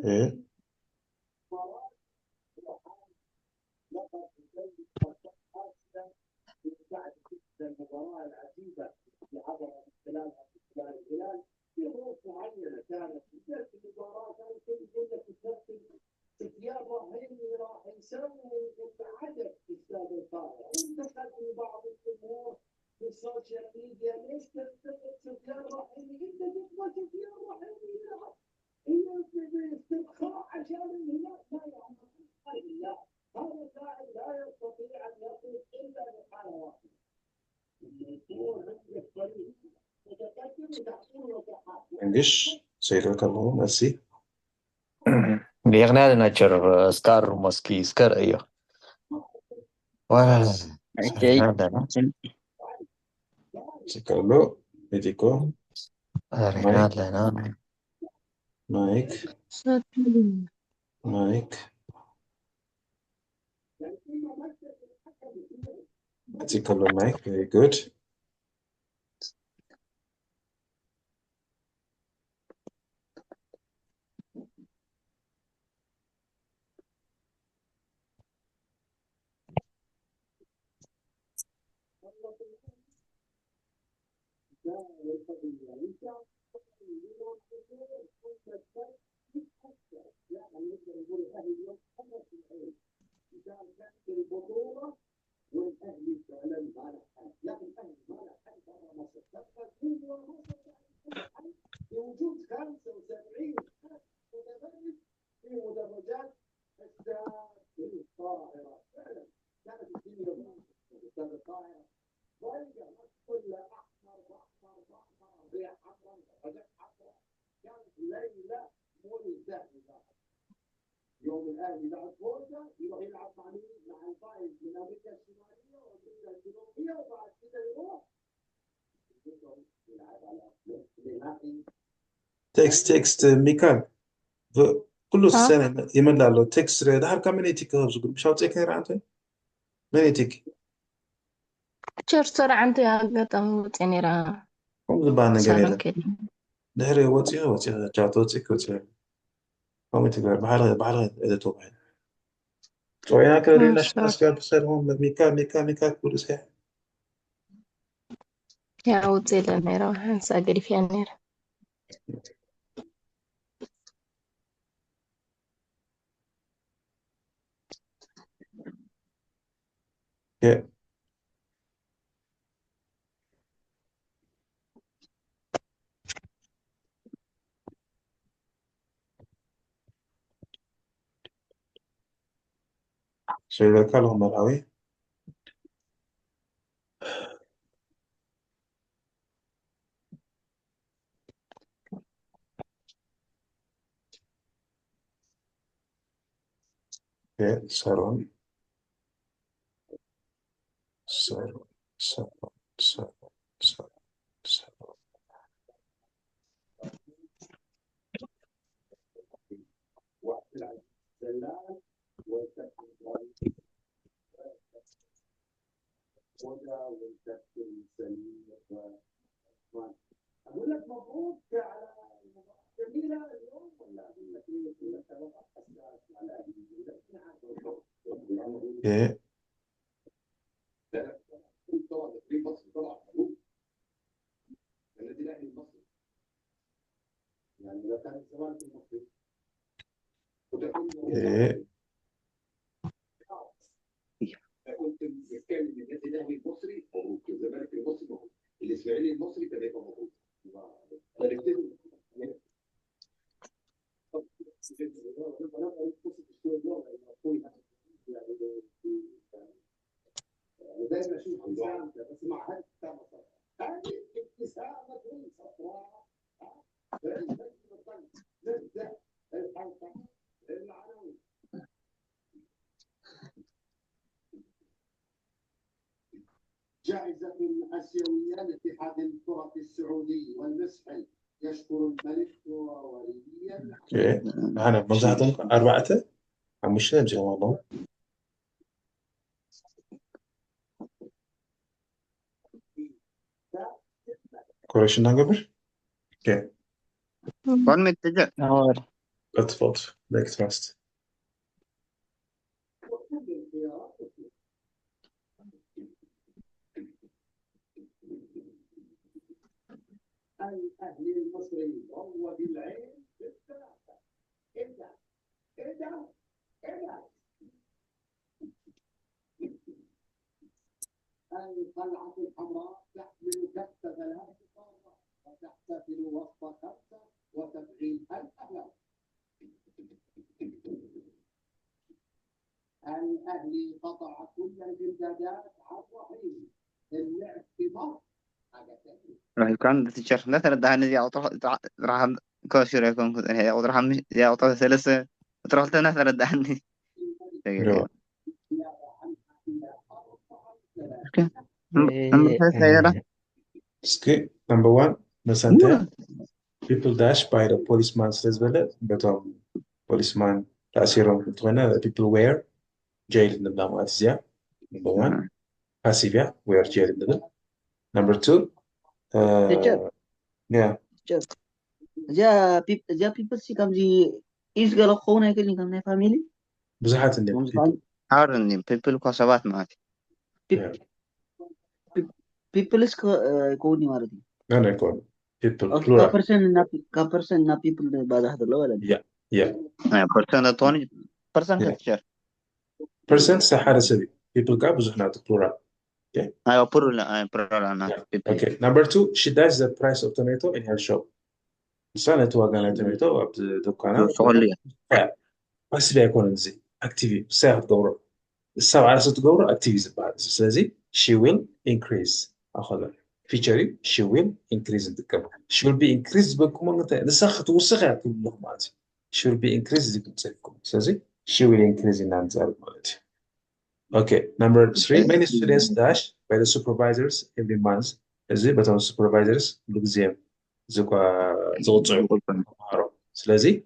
إيه. English. Söyle bakalım. Merci. بيغنى ناتشر سكار موسكي سكار ايوه ولا اوكي Carlo, Medico, Mike, لنا Mike, Mike. Carlo, Mike. Very good. تكست ميكال كل سنة يملى له تكست ده هر كم مني تيك هبز مش هاو تيك هير أنت مني تيك تشرسر عنده يا قطم تنيرا هم زبانة سالون جميلة كده ده هري واتي جاتو تيك واتي هم تيك بحالة إذا توبه ويا كده ناس كان بصير هم ميكال كل سنة يا وزي لنيرا هنسا قري فيها نيرا Yeah. شو إذا كلهم مراوي سارون سارون سارون سارون سارون Yeah. Yeah. جائزة آسيوية لاتحاد الكرة السعودي والمسحل يشكر الملك ووليا. اوكي أنا مزحتهم 4 مش نمشي والله كوريشن قبل اوكي كون متجه اتفضل ليك تراست الأهلي المصري وهو بالعين بالثلاثة. ارجع القلعة الحمراء تحمل كأس 3 قارات وتحتفل وسط 75,000 أهلاوي. الأهلي قطع كل الإمدادات عن رحيل اللعب في مصر. راح كان تيشر لا ترى ده هني راح كوشر يكون كذا هي وراح يا أوطى ثلاثة تروح تنا ترى ده هني نمبر 5 سيارة Okay, number 1 مثلا people dash by the policeman's result but policeman تأثيرهم هنا people wear jail نبدأ مؤسسة number 1 passive wear jail نبدأ number 2 teacher yeah teacher ja people sih kamji is galo khona ke lingam na family بزحات النيم people عارني people كسبات معك people is koni maradi أنا يكون people ka plural person na people badah dulu wala yeah person ده توني person كتير person سحارة سبي people كا بزحنات plural okay أيوة plural أنا people okay number 2 she dashed the price of tomato in her shop سنة توقعنا tomato بدكانة شغلية بس بيكون زي active ساعة دورة الساعة على 6 دورة activities بعد سلازي she will increase أخذها feature she will increase الدكان she will be increased بكم أنت نسخت وسخة كلهم مالتي she will be increased بكم سلازي she will increase in أنزال مالتي okay number 3 many students dash by the supervisors every month زي بتوع supervisors بلغزيم زوجوا سلازي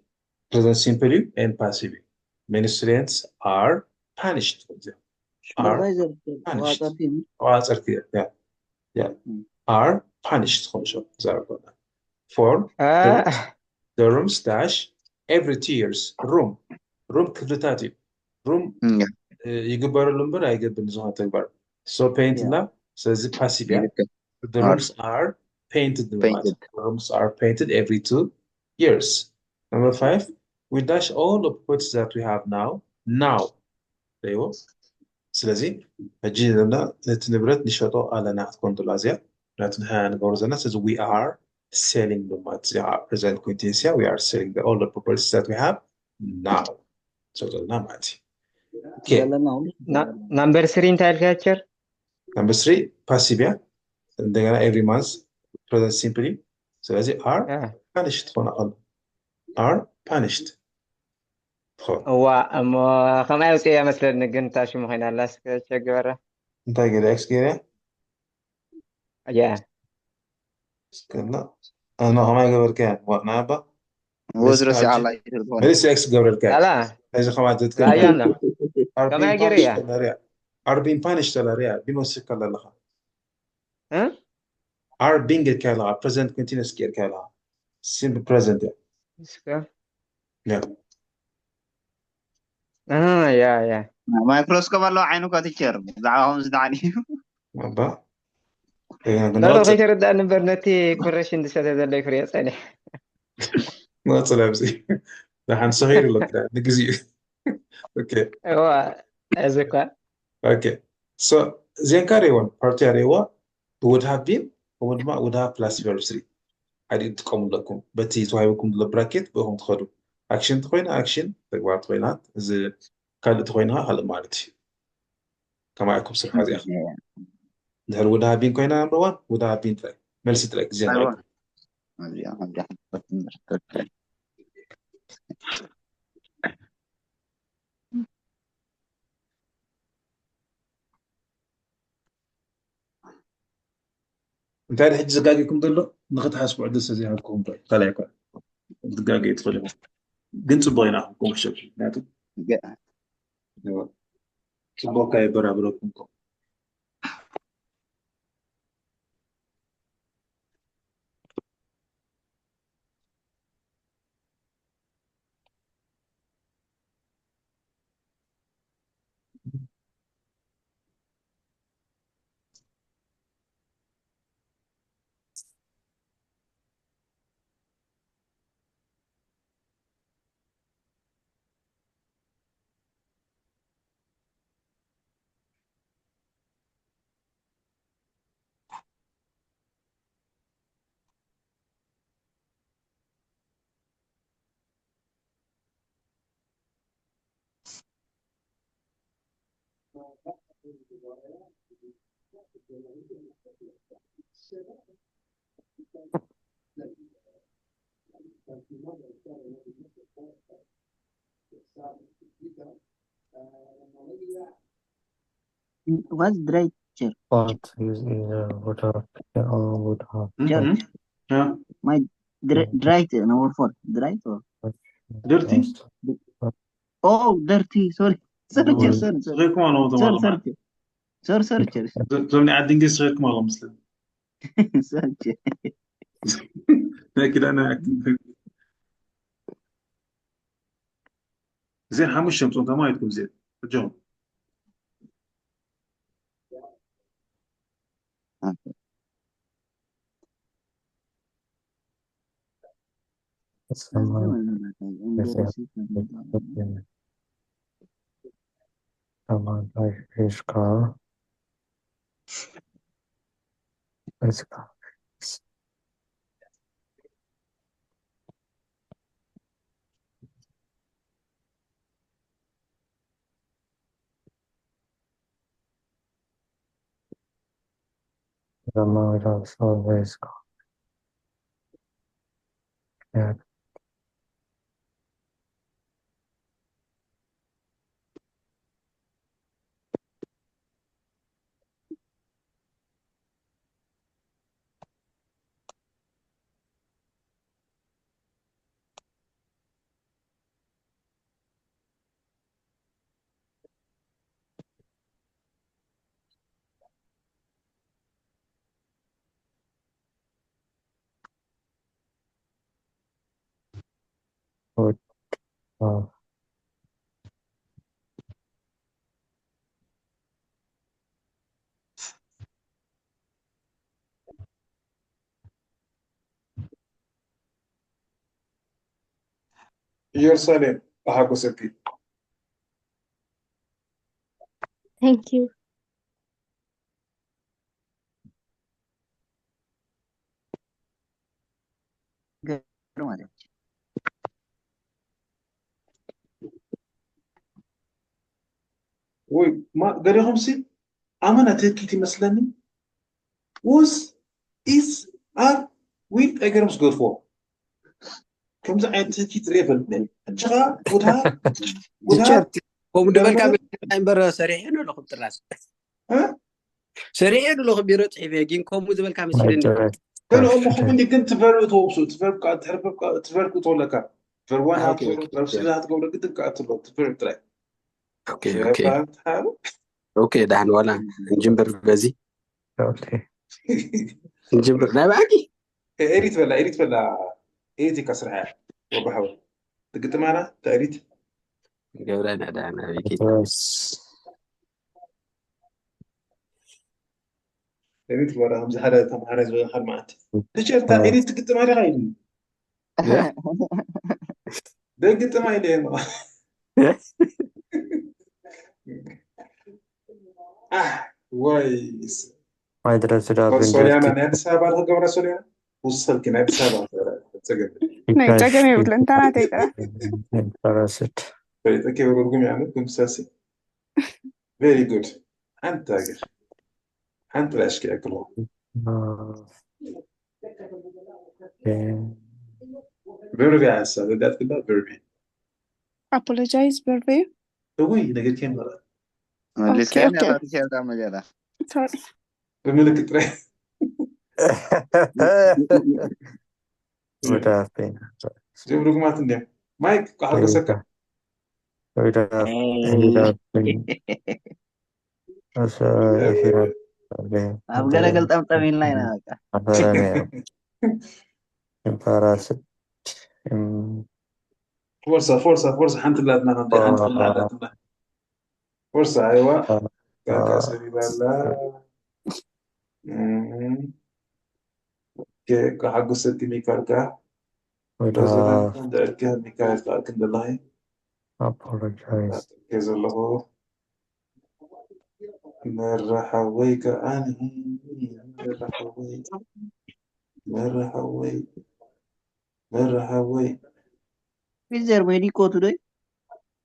present simply and passively. Many students are punished. Are supervisor punished. wata pin Yeah. Are punished. For the rooms dash every 2 years. Room كبرتاتي. Room يقبر اللمبر يقبر نزوها تكبر. So paint لا. So is it passive? Yeah. The rooms are painted. The rooms are painted every 2 years. Number 5. We dash all the points that we have now. ايوه سلازي اجي لنا نتنبرت نشاطو على نحت كوندولازيا نحن نقولنا says we are selling the ماتزيا present continuous we are selling all the properties that we have now so ماتي okay number 3 انت الكاتشر number 3 passive عندنا every month present simply سلازي are punished are punished هو خما يوتي مثلا نجنتا شو مخينا لاس كاتشر انت كده اكس كده يا كنا انا هم قبل كان ونابا وزرسي على لسه اكس قبل الكاك لا اذا خمات لا تتكلم يلا are كما being يجري punished ولا ريال are being punished ولا ريال بنوسك ولا لها ها are being الكالا present continuous كالا simple present yeah يا مايكروسكوب الله عينك تشير دعاهم زدعني مابا لا لو غير رد أن برنتي كورشين دي سادة اللي يكري ثاني ما طلع بزي نحن صغير لك ده نجزي اوكي هو أزكى okay so زين كاريوان بارتي ريوا would have been would have plus verb 3 هذه تقوم لكم بتي توهيبكم للبراكت بهم تخدوا action تخوينا action تقوى تخوينا إذا كانت تخوينها هلا مالتي كما يكون سر هذه ده would have been كوينا number one would have been تلاقي ملسي تلاقي زين أيوة عيد انت هذا حج زقاقكم دلو نخد حاسب عدد سزي هاكم طيب خلي يكون زقاقي يدخل قنت بغينا كم شكل ناتو صبوا كاي برابركم What's director? What is either would have or would have Church. My director number 4. Director. dirty Oh, dirty. Sorry. Searcher. غير كمان والله Searcher. زمني عاد انجليزي غير كمان والله مسلم Searcher. لكن انا زين حمش الشمس وانت ما يتكم زين رجعهم someone like his car. His car. The modal always got. Yeah. Would have يرسلين أحاكو سبي Thank you. وي ما قريهم سي أمانة تركيتي مثلني was is are we أقرمس good for كم زعيم تركيت ريفل أنشغا وده تشارت هم دبل كامل برا سريعين ولا خبط الراس ها سريعين ولا خبيرة حفيقين كم دبل كامل سيرين كانوا أمهم اللي كنت تفرق توبسو تفرق تفرق تولك فروانا تفرق سيدا هتقول لك كنت قاتلو تفرق ترى اوكي اوكي ده ولا نجمبر بزي okay. نجمبر لا باقي اريت ولا ايتي كسرها وبحاول تقدم معنا تقريت جورانا ده انا بيكي اريت ولا همزه حدا تمحرز زي حد معت تشرت اريت تقدم معنا غايني ده قدم معي وايس ما يدرس ده سوريانا نادي سابع هو قبل سوريانا وصل كنا نادي سابع نيجاكني يقول انت انا تيجا درست كيف بقول يعني كم ساسي very good أنت أنت ليش كي أكله فيربي هسه بدأت كده فيربي apologize بربي. توي نقول كم مرة اللي اوكي كان اوكي يعطي شيء تعمل جدا sorry. بملك تري would have been. جيب رقمات النيم مايك حق سكر Would have been. Also, if you had been Aku gara-gara tam-tamin lain agak. embarrassed. فرصة حنت بلادنا عندي حنت خلنا بلادنا فرصة أيوة كاكا سري بالله كي حق ستي ميكالكا would رزقنا have عند الكه ميكال كاكن الله apologized. كيز الله مرحويك أني مرحوي Is there medico today?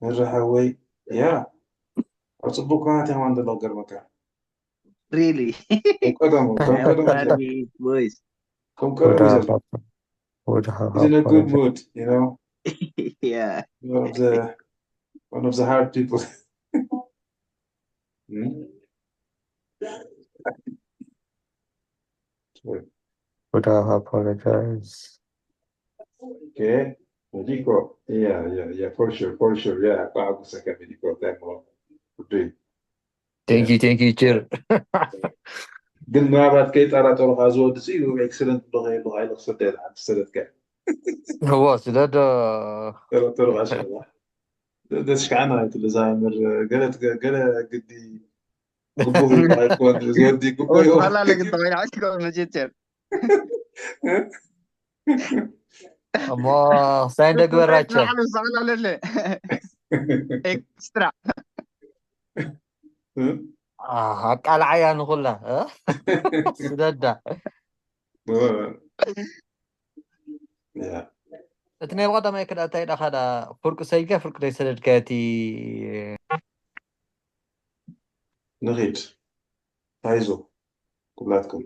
مرحوي يا أصبحوا كانت يا عند الله قربك Really? كم قدم Funny boys. كم Would قدم have وجل would have he's in a good apologized. mood you know Yeah. one of the hard people Hmm? Would have apologized. Okay, Medico. Yeah, for sure. Yeah, bago sa ka Medico. Temo. Good. Thank you, Chair. قلنا بعد كي ترى تروح أزود سيدو excellent بغي لقصة عن سنة كا هو سداد تروح عشان ده شكعنا الديزاينر قالت قدي قبوي بايكون زودي قبوي والله لقد طبعا عشق المجيتر أما ساين دق براچا على الزعل على اللي اكسترا قال عيان كلها سداد اثنين وقت ما يكاد أتايد أخذ فرق سيجا فرق ليس كاتي نغيت عايزو كلاتكم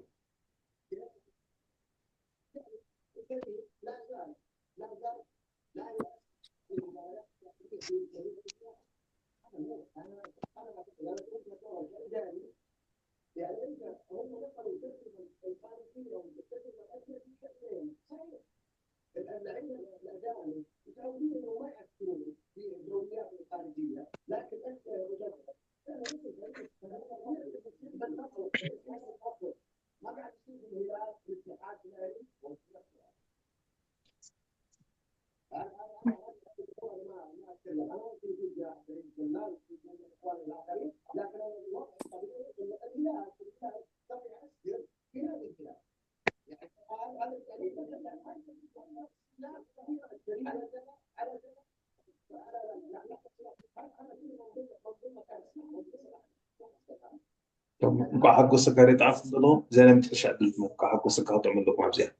مقع حقو سكاري تعرف له زي ما تفشع بالمقع حقو سكاري تعمل لكم عبزيان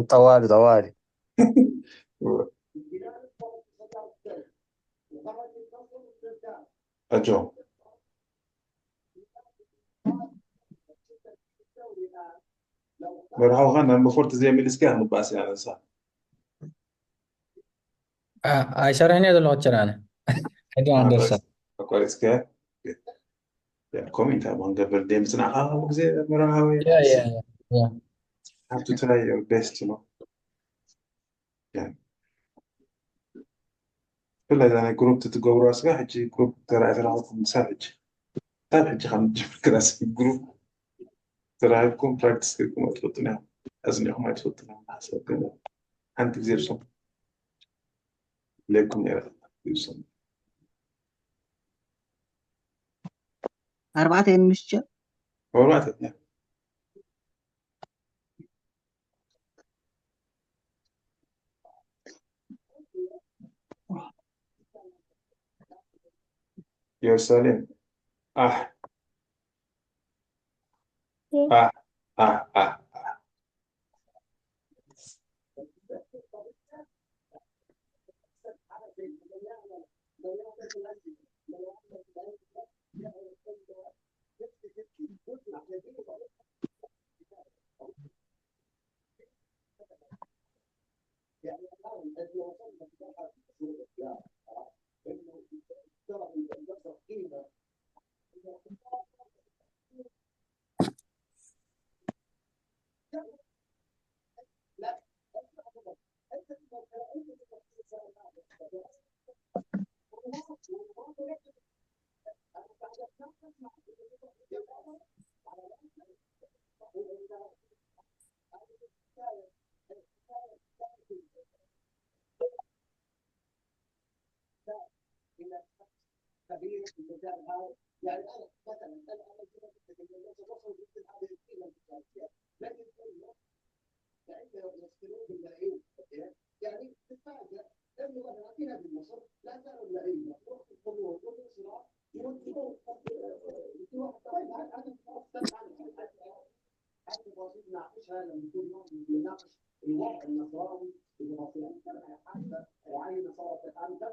طوالي أجو مرحو غانا المفروض زي ميلسكاه مباس يعني صح Aisharanya the Locharana. I don't understand. كويسكاه يعني كومنت أبغى قبل ديم سنة زي مرحو Yeah. have to try your best you know يعني كل إذا أنا جروب تتجو راسك حجي جروب ترى لكم مساعد طيب حجي خم كلاس جروب ترى لكم براكتس كم تفوتنا أزني هم تفوتنا حسب كذا أنت زير صم لكم يا زير صم 4 مش والله تبني يا سالم آه آه آه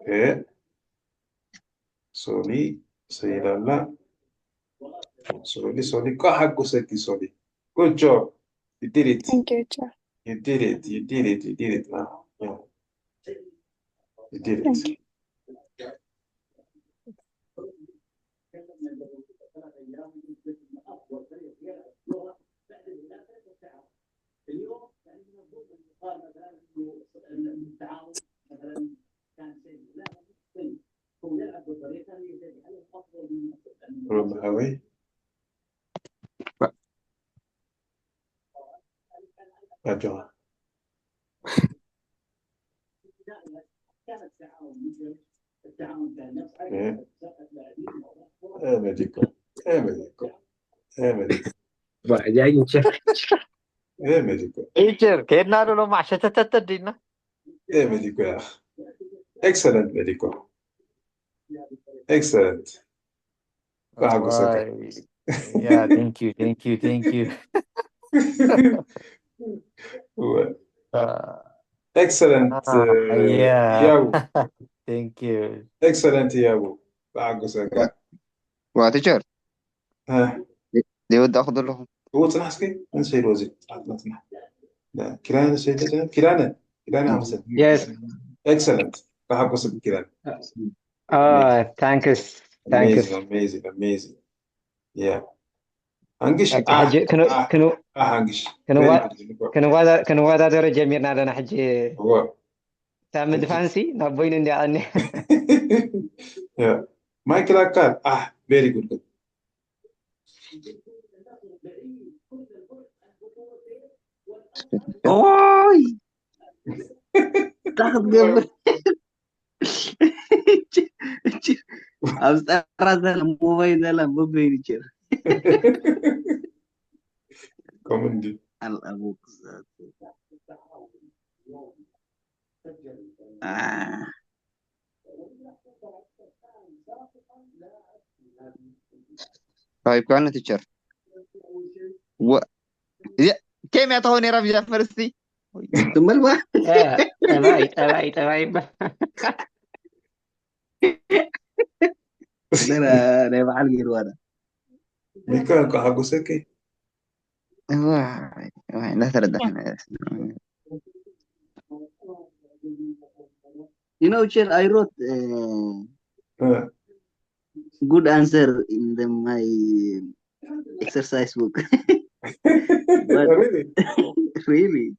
Okay. Sorry, Sayyidallah. Sorry. Go hago seki sorry. Good job. You did it. Thank you, teacher. You did it now. Yeah. You did it. Thank you. From Hawaii. Raja. Medico. جاي نشوف Medico. teacher كأننا لو ما شتت الدين Medico يا أخ. Excellent Medico. Excellent. Go hago seki. yeah thank you Excellent. yeah Yabu. thank you Excellent Yabu. Go hago seki. واتجر ها. دي ود اخذ لهم هو تنحسكي؟ نسي الوزي. لا كيرانا سيدة كيرانا همسة. Yes. Excellent. Go hago seki كيرانا. Thanks. Amazing. Yeah. هنقش حجي هنقش كانوا ودا درجة ميرنا لنا حجي هو تعمل فانسي نبوين إني أني yeah. مايكل أكار very good اوي تاخذ قبل أسترد الموبايل ده لما بينشر كومندي الأبوك طيب كأنه تيتشر كيف يعطوني رمجة فرسي ثم الواحد أباي لا محل غير وانا ميكان كحاجو سكي لا ترد احنا You know, Chair, I wrote good answer in my exercise book. But really,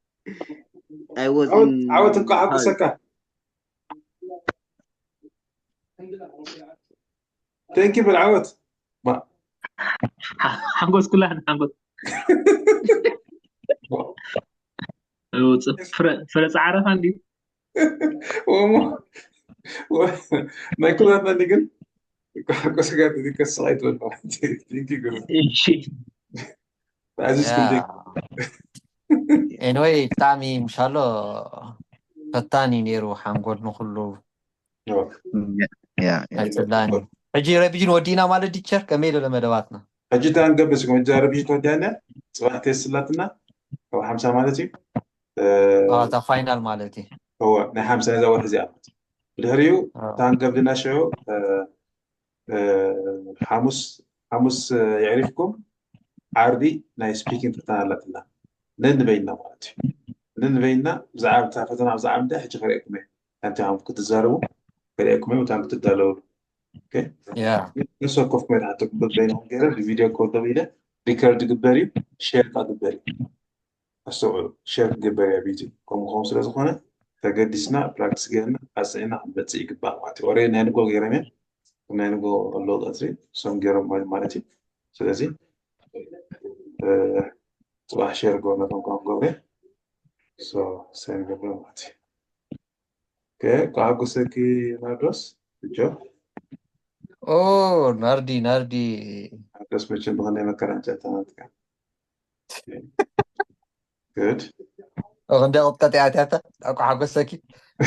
I was in. Thank you بالعود. حنقص كلها حنقص. فرس عارف عندي. ما يكون هذا اللي قل. حنقص قاعد ذيك السلايد ولا. Thank you قل. عزيزكم anyway تعمي إن شاء الله فتاني نيرو حنقول نخلو السلاني أجي بيجي ودينا مال الديتشر كميل ولا مدواتنا أجي تانقبسكم الجارب بيجي تودينا صباح تيسلاتنا أو حمسة مالتي تا فاينل مالتي هو نحن حمسة إذا واحد زيادة الهريو تانقبلنا شو حمص يعرفكم عربي ناي سبيكينج تتعلمنا لن بيننا مالتي لن بيننا زعام تفتنا زعام ده حاجة فريقكم أنت عم كنت تزاروا فريقكم وتعم تدلوا اوكي نسوا كوفكم حتى كنت بينهم غير الفيديو كول ده ريكورد قبري شير قبري أسوأ شير قبري بيجي كم خمس رز خانة تقدسنا براكتس جينا أسئلة عم بتسيق بعض ورينا نقول غيرنا كنا نقول اللود أتري سون غير مالتي سلازي صباح شير قولنا كم قولي سين قبل مالتي اوكي كاغو سكي نادوس جو اوه ناردي ناردي بس بتشبه بغني مكان جاتها. Good. غندي قطعت اكو حقسكي